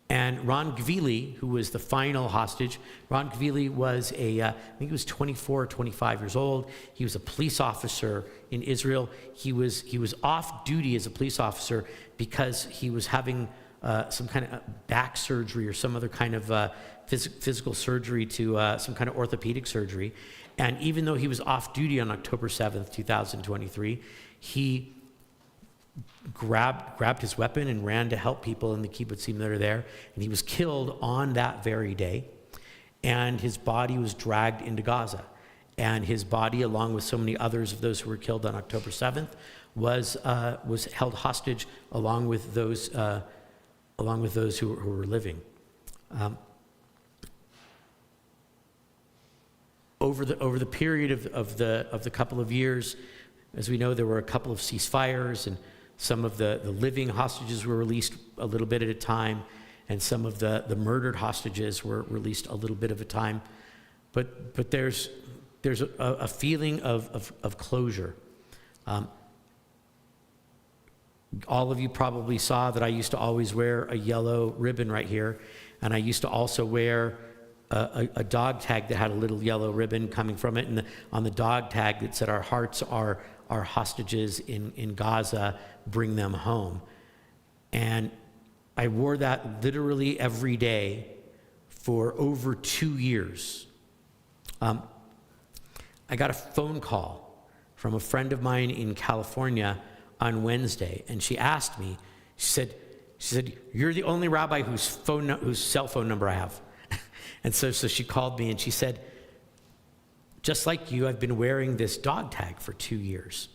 And Ron Gvili, who was the final hostage, Ron Gvili was I think he was 24 or 25 years old. He was a police officer in Israel. He was off duty as a police officer because he was having some kind of back surgery or some other kind of physical surgery to some kind of orthopedic surgery. And even though he was off duty on October 7th, 2023, he grabbed his weapon and ran to help people in the kibbutzim that are there. And he was killed on that very day. And his body was dragged into Gaza. And his body, along with so many others of those who were killed on October 7th, was held hostage along with those who were living. Over the period of the couple of years, as we know, there were a couple of ceasefires, and some of the living hostages were released a little bit at a time, and some of the murdered hostages were released a little bit of a time. But there's a feeling of closure. All of you probably saw that I used to always wear a yellow ribbon right here, and I used to also wear a dog tag that had a little yellow ribbon coming from it, and on the dog tag that said, "Our hearts are hostages in Gaza, bring them home." And I wore that literally every day for over 2 years. I got a phone call from a friend of mine in California on Wednesday, and she asked me, she said, "You're the only rabbi whose cell phone number I have." And so she called me and she said, "Just like you, I've been wearing this dog tag for 2 years.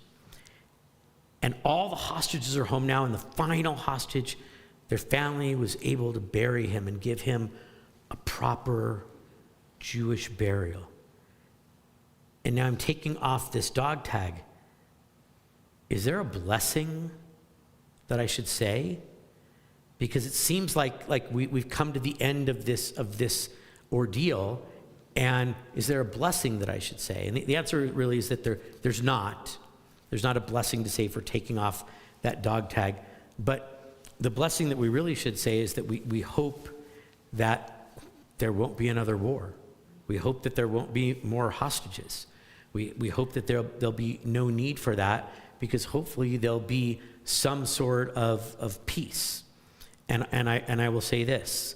And all the hostages are home now, and the final hostage, their family was able to bury him and give him a proper Jewish burial. And now I'm taking off this dog tag. Is there a blessing that I should say? Because it seems like we've come to the end of this ordeal, and is there a blessing that I should say?" And the answer really is that there's not. There's not a blessing to say for taking off that dog tag. But the blessing that we really should say is that we hope that there won't be another war. We hope that there won't be more hostages. We hope that there'll be no need for that, because hopefully there'll be some sort of peace. And I will say this: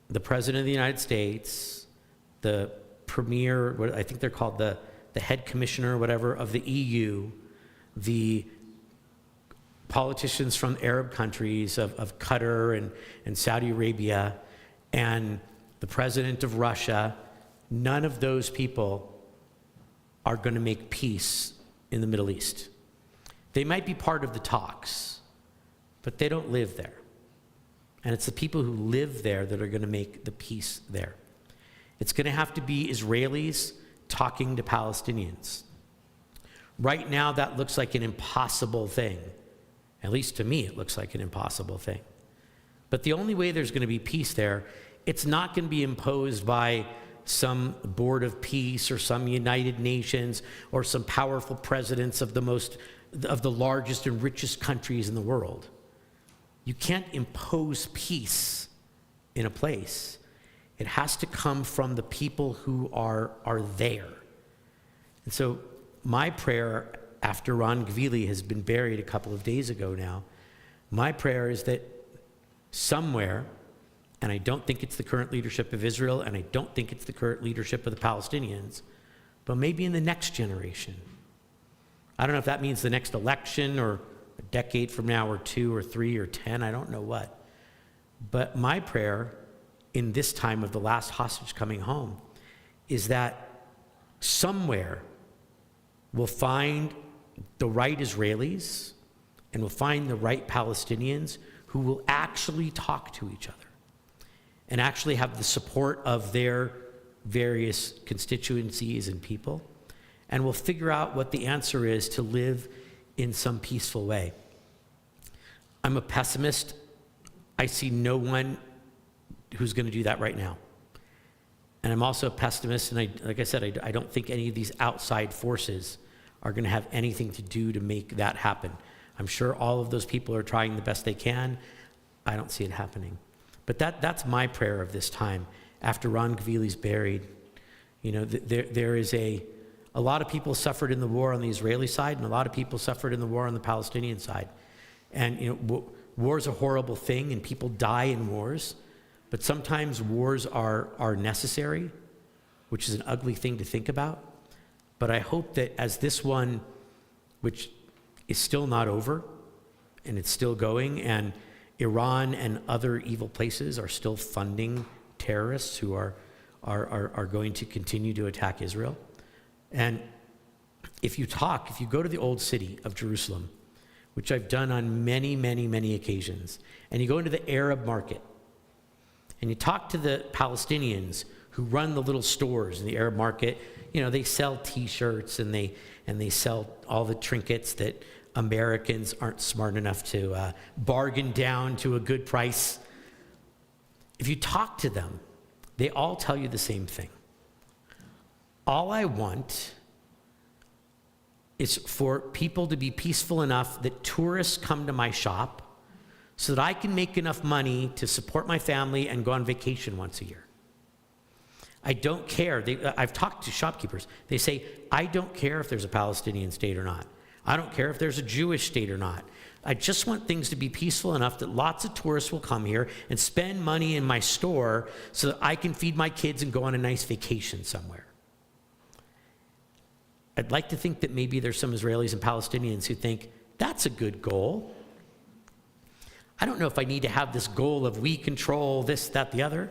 the President of the United States, the Premier, what I think they're called, the head commissioner, whatever, of the EU, the politicians from Arab countries of Qatar and Saudi Arabia, and the president of Russia, none of those people are going to make peace in the Middle East. They might be part of the talks, but they don't live there. And it's the people who live there that are going to make the peace there. It's going to have to be Israelis talking to Palestinians. Right now, that looks like an impossible thing. At least to me, it looks like an impossible thing. But the only way there's going to be peace there, it's not going to be imposed by some board of peace or some United Nations or some powerful presidents of the largest and richest countries in the world. You can't impose peace in a place. It has to come from the people who are there. And so my prayer, after Ron Gvili has been buried a couple of days ago now, my prayer is that somewhere, and I don't think it's the current leadership of Israel, and I don't think it's the current leadership of the Palestinians, but maybe in the next generation. I don't know if that means the next election or a decade from now or 2 or 3 or 10, I don't know what. But my prayer in this time of the last hostage coming home is that somewhere we'll find the right Israelis and we'll find the right Palestinians who will actually talk to each other and actually have the support of their various constituencies and people. And we'll figure out what the answer is to live in some peaceful way. I'm a pessimist. I see no one who's going to do that right now. And I'm also a pessimist, and like I said, I don't think any of these outside forces are going to have anything to do to make that happen. I'm sure all of those people are trying the best they can. I don't see it happening. But that's my prayer of this time. After Ron Gvili's buried, you know, there is a lot of people suffered in the war on the Israeli side, and a lot of people suffered in the war on the Palestinian side. And, you know, war is a horrible thing, and people die in wars. But sometimes wars are necessary, which is an ugly thing to think about. But I hope that as this one, which is still not over, and it's still going, and Iran and other evil places are still funding terrorists who are going to continue to attack Israel. And if you go to the old city of Jerusalem, which I've done on many, many, many occasions, and you go into the Arab market, and you talk to the Palestinians who run the little stores in the Arab market, you know, they sell T-shirts and they sell all the trinkets that Americans aren't smart enough to bargain down to a good price. If you talk to them, they all tell you the same thing. All I want is for people to be peaceful enough that tourists come to my shop so that I can make enough money to support my family and go on vacation once a year. I don't care. I've talked to shopkeepers. They say, I don't care if there's a Palestinian state or not. I don't care if there's a Jewish state or not. I just want things to be peaceful enough that lots of tourists will come here and spend money in my store so that I can feed my kids and go on a nice vacation somewhere. I'd like to think that maybe there's some Israelis and Palestinians who think, that's a good goal. I don't know if I need to have this goal of we control this, that, the other.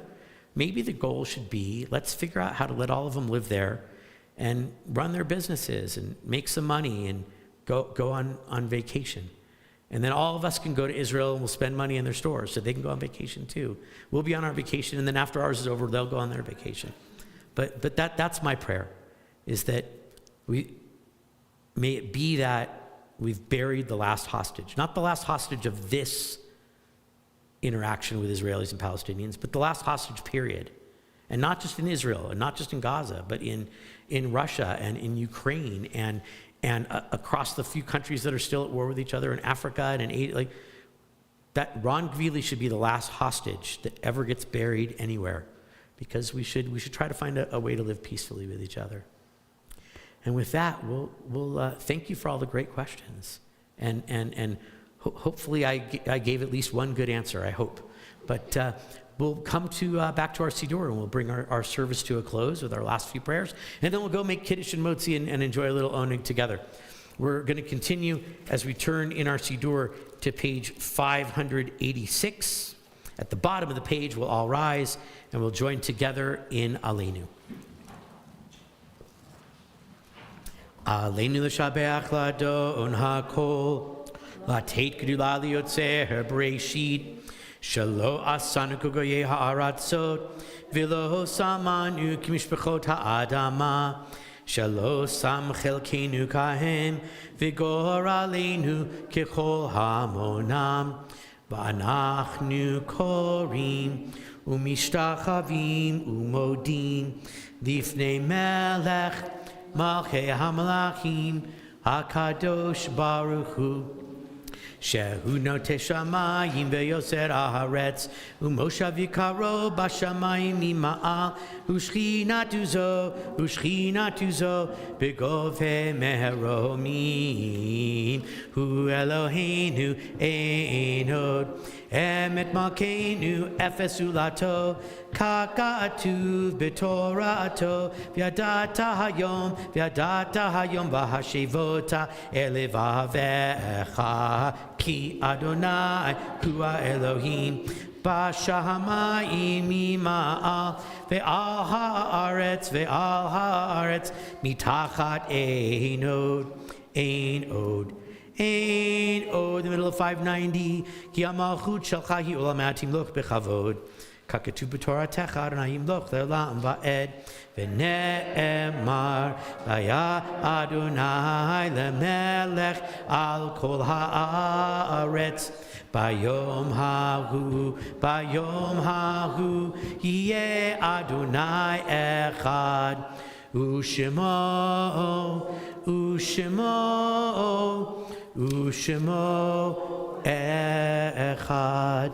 Maybe the goal should be, let's figure out how to let all of them live there and run their businesses and make some money and go on vacation. And then all of us can go to Israel and we'll spend money in their stores so they can go on vacation too. We'll be on our vacation, and then after ours is over, they'll go on their vacation. But that's my prayer, is that may it be that we've buried the last hostage. Not the last hostage of this interaction with Israelis and Palestinians, but the last hostage period. And not just in Israel, and not just in Gaza, but in Russia and in Ukraine and across the few countries that are still at war with each other in Africa and in Asia. Like, that Ron Gvili should be the last hostage that ever gets buried anywhere, because we should try to find a way to live peacefully with each other. And with that, we'll thank you for all the great questions. And hopefully I gave at least one good answer, I hope. But we'll come back to our Siddur, and we'll bring our service to a close with our last few prayers. And then we'll go make Kiddush and Motzi and enjoy a little oneg together. We're going to continue as we turn in our Siddur to page 586. At the bottom of the page, we'll all rise, and we'll join together in Aleinu. Aleinu l'shabeach ladon hakol, lateit gedula liyotzer b'reishit, shelo asanu kugoyei ha'aratzot, v'lo samanu k'mishpachot ha'adama, shelo sam chelkeinu kahem, v'gor aleinu kechol hamonam, v'anachnu korim, u'mishtachavim u'modim, lifnei melech, Malchei HaMalachim HaKadosh Baruch Hu Shehu Notei Shamayim Ve'yoser Haaretz U'moshav Yikaro B'Shamayim Mima'al U'shchinatu zo B'govei Meheromim Hu Eloheinu Ein Od Emet Malkeinu Efes Ulato Kakatuv B'Torato V'yadata hayom v'hashivota elevavecha Ki Adonai hu Elohim B'shamayim mima'al ve'al ha'aretz mitachat ein od in the middle of 590 Ki amalchut shelcha hi olam atim loch bechavod Kakatu b'Toratecha Adonai yimloch le'olam va'ed v'ne'emar v'ya Adonai le'melech al kol ha'aretz Bayom hahu yeh Adonai echad U'shemo Ushemo, Ushemo Echad,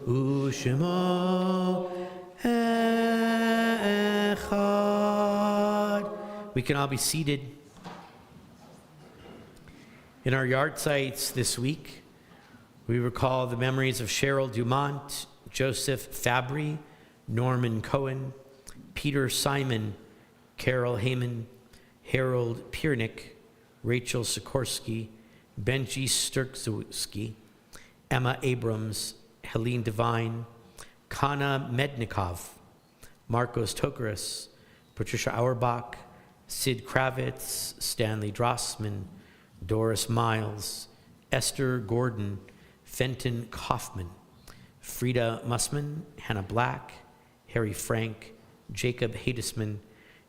Ushemo Echad. We can all be seated. In our yard sites this week, we recall the memories of Cheryl Dumont, Joseph Fabry, Norman Cohen, Peter Simon, Carol Heyman, Harold Piernick, Rachel Sikorsky, Benji Sturczewski, Emma Abrams, Helene Devine, Kana Mednikov, Marcos Tokaris, Patricia Auerbach, Sid Kravitz, Stanley Drossman, Doris Miles, Esther Gordon, Fenton Kaufman, Frida Mussman, Hannah Black, Harry Frank, Jacob Hadesman,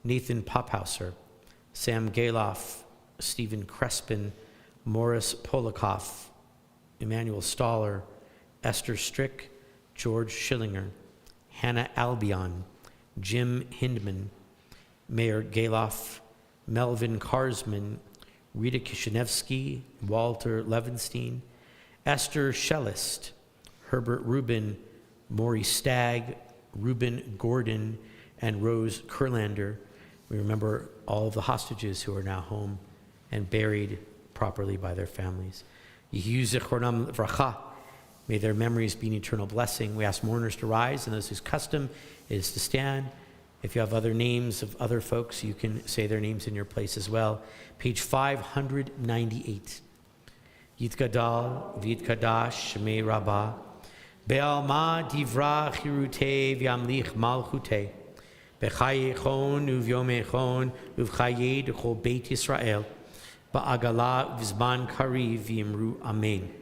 Nathan Pophauser, Sam Galoff, Stephen Crespin, Morris Polikoff, Emmanuel Staller, Esther Strick, George Schillinger, Hannah Albion, Jim Hindman, Mayor Galoff, Melvin Karsman, Rita Kishinevsky, Walter Levenstein, Esther Schellist, Herbert Rubin, Maury Stagg, Reuben Gordon, and Rose Kurlander. We remember all of the hostages who are now home and buried properly by their families. Yehiyu zichronam livracha. May their memories be an eternal blessing. We ask mourners to rise and those whose custom is to stand. If you have other names of other folks, you can say their names in your place as well. Page 598. Yitgadal v'yitkadash shmei rabbah. Be'alma divra chirutei v'yamlich malchutei. Bechaye chon uvyome chon uvchaye d'chol Beit Yisrael. Ba'agala uvzman kariv v'yimru amen.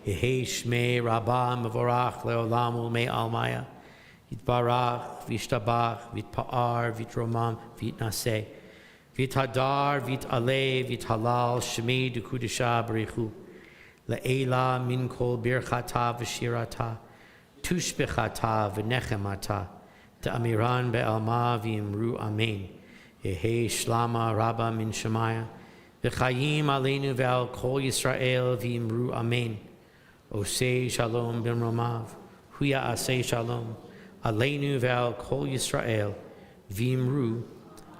Yehei shmei rabbah mevorach leolam ulmei almaya. Yitbarach v'yishtabach v'yitpa'ar v'yitromam v'yitnaseh. V'yithadar v'yit'aleh v'yithalal shmei d'kudesha b'richu. Le'ela min kol birchata v'shirata. Tushbechata v'nechemata. Ta'amiran be'alma v'yimru amen. Yehei shlama rabba min shemaya. V'chayim aleinu ve'al kol Yisrael v'yimru amen. Osei shalom b'mromav. Huya asei shalom. Aleinu ve'al kol Yisrael v'yimru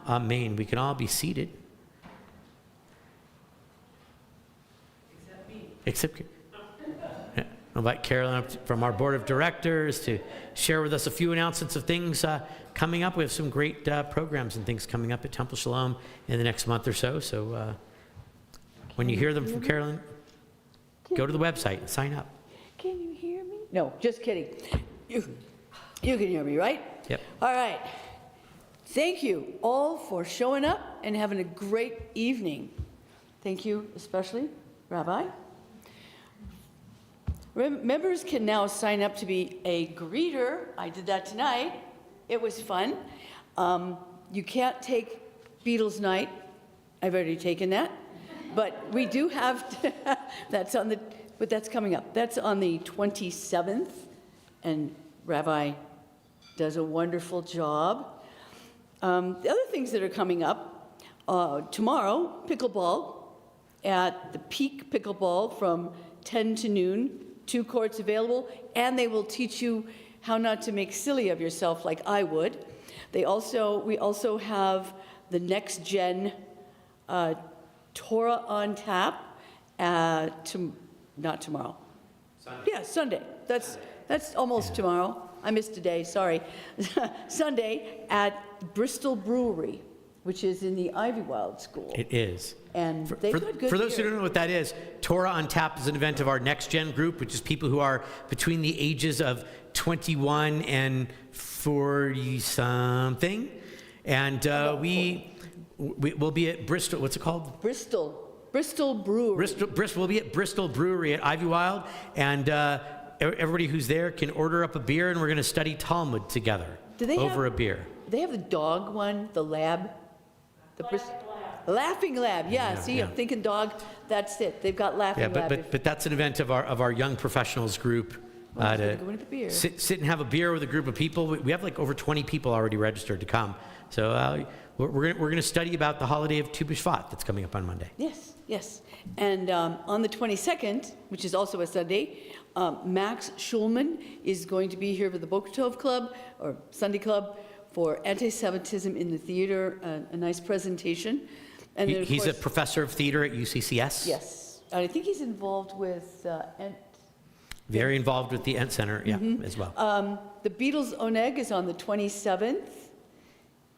amen. We can all be seated. Except me. I'll invite Carolyn up from our board of directors to share with us a few announcements of things coming up. We have some great programs and things coming up at Temple Shalom in the next month or so. So when you hear them from Carolyn, go to the website and sign up. Can you hear me? No, just kidding. You can hear me, right? Yep. All right. Thank you all for showing up and having a great evening. Thank you especially, Rabbi. Members can now sign up to be a greeter. I did that tonight. It was fun. You can't take Beatles night. I've already taken that. But we do have, that's coming up. That's on the 27th. And Rabbi does a wonderful job. The other things that are coming up, tomorrow, pickleball at the Peak Pickleball from 10 to noon. 2 courts available, and they will teach you how not to make silly of yourself like I would. We also have the next gen Torah on tap. Not tomorrow. Sunday. Yeah, Sunday. That's almost tomorrow. I missed a day. Sorry. Sunday at Bristol Brewery, which is in the Ivywild School. It is. And they've got good For those who beer. don't know what that is, Torah on Tap is an event of our Next Gen group, which is people who are between the ages of 21 and 40-something. And we'll be at Bristol, what's it called? Bristol Brewery. We'll be at Bristol Brewery at Ivywild, and everybody who's there can order up a beer, and we're going to study Talmud together over a beer. They have the dog one, the lab. Laughing Lab, yeah. See, yeah. I'm thinking dog. That's it. They've got Laughing Lab. But that's an event of our young professionals group Well, it's like going to beer. sit and have a beer with a group of people. We have like over 20 people already registered to come. So we're going to study about the holiday of Tu B'Shvat that's coming up on Monday. Yes, yes. And on the 22nd, which is also a Sunday, Max Schulman is going to be here for the Boker Tov Club, or Sunday Club, for anti-Semitism in the theater, a nice presentation. And then, of He's a course, professor of theater at UCCS. yes. And I think he's involved with Very involved with the Ent Center, yeah, as well. the Beatles Oneg is on the 27th.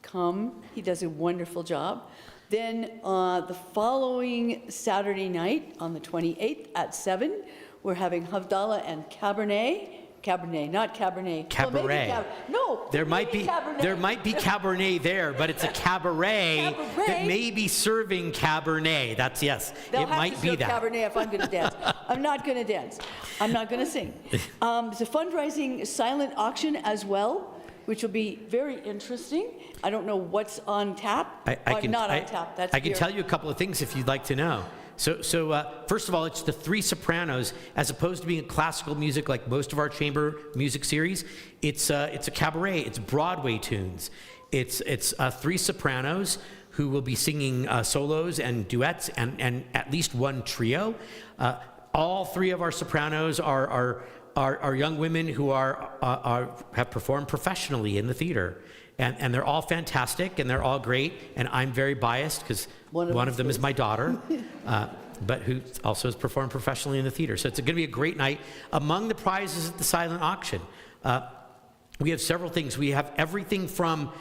Come, he does a wonderful job. Then the following Saturday night, on the 28th at 7, we're having Havdalah and Cabernet, not Cabernet. Cabaret. Well, maybe no, There might maybe be Cabernet. Cabernet there, but it's a cabaret that may be serving Cabernet. That's yes, They'll it have might to be serve that. Cabernet if I'm going to dance. I'm not going to dance. I'm not going to sing. There's a fundraising silent auction as well, which will be very interesting. I don't know what's on tap. Not on tap. That's I can beer. tell you a couple of things if you'd like to know. So first of all, it's the Three Sopranos, as opposed to being a classical music like most of our chamber music series. It's a cabaret. It's Broadway tunes. It's three sopranos who will be singing solos and duets and at least one trio. All three of our sopranos are young women who have performed professionally in the theater. And they're all fantastic, and they're all great, and I'm very biased because one of them is my daughter, but who also has performed professionally in the theater. So it's going to be a great night. Among the prizes at the silent auction, we have several things. We have everything from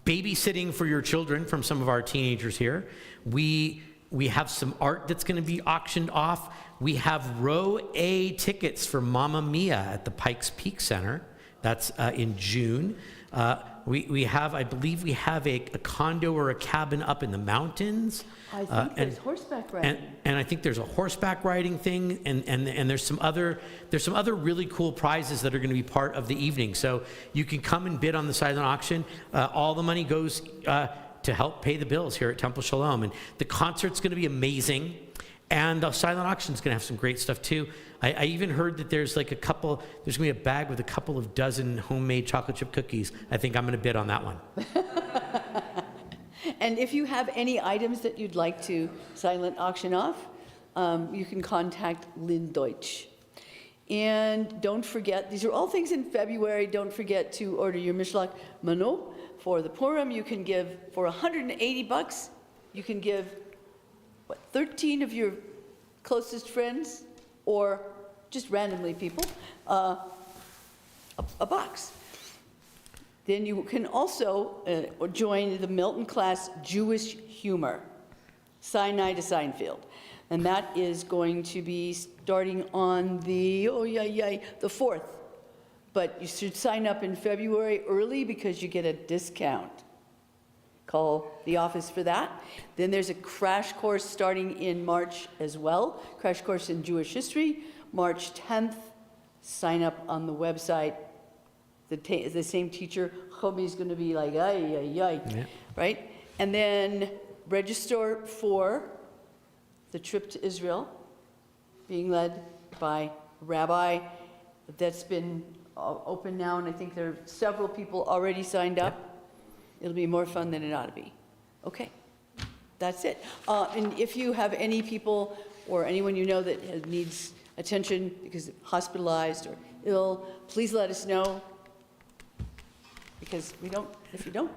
babysitting for your children from some of our teenagers here. We have some art that's going to be auctioned off. We have row A tickets for Mamma Mia at the Pikes Peak Center. That's in June. We have, I believe we have a condo or a cabin up in the mountains. I think there's horseback riding. And I think there's a horseback riding thing, and there's some other really cool prizes that are going to be part of the evening. So you can come and bid on the silent auction. All the money goes to help pay the bills here at Temple Shalom, and the concert's going to be amazing. And the silent auction's going to have some great stuff too. I even heard that there's going to be a bag with a couple of dozen homemade chocolate chip cookies. I think I'm going to bid on that one. And if you have any items that you'd like to silent auction off, you can contact Lynn Deutsch. And don't forget, these are all things in February. Don't forget to order your Mishlach Manu for the Purim. You can give, for $180, you can give, 13 of your closest friends, or just randomly people, a box. Then you can also join the Milton class Jewish Humor, Sinai to Seinfeld. And that is going to be starting on the 4th. But you should sign up in February early because you get a discount. Call the office for that. Then there's a crash course starting in March as well, crash course in Jewish history, March 10th. Sign up on the website. The same teacher, Chomi, is going to be like, yeah. Right? And then register for the trip to Israel, being led by a rabbi. That's been open now, and I think there are several people already signed up. Yep. It'll be more fun than it ought to be. Okay, that's it. And if you have any people or anyone you know that needs attention because hospitalized or ill, please let us know, because we don't, if you don't.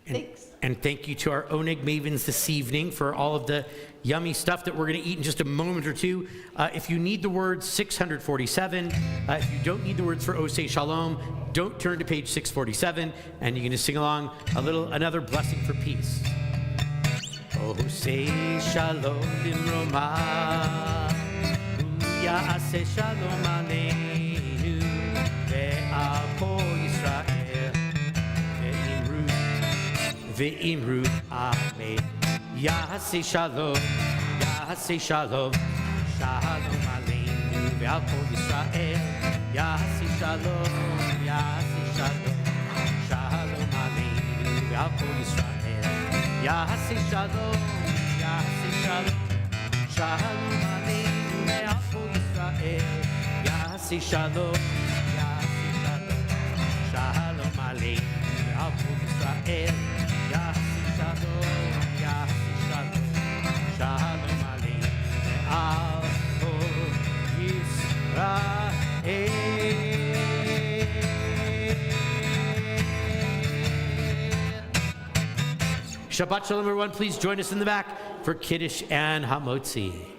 Thanks. And thank you to our Oneg Mavens this evening for all of the yummy stuff that we're going to eat in just a moment or two. If you need the words 647, if you don't need the words for Osei Shalom, don't turn to page 647, and you can just sing along another blessing for peace. Osei Shalom Bimroma, Ya'aseh Shalom Aleinu, Ve'al Yisrael. Ve'imru Amen. Ya'aseh Shalom, Ya'aseh Shalom, Shalom Aleinu ve'al kol Yisrael. Ya'aseh Shalom, Ya'aseh Shalom, Shalom Aleinu ve'al kol Yisrael. Ya'aseh Shalom, Ya'aseh Shalom, Shalom Aleinu ve'al kol Yisrael. Yasi Shalom, Yasi Shalom, Shalom Aleinu, Avo Israel, Yasi Shalom, Yasi Shalom, Shalom Aleinu, Avo Israel. Shabbat Shalom, everyone. Please join us in the back for Kiddush and Hamotzi.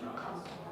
restaurants.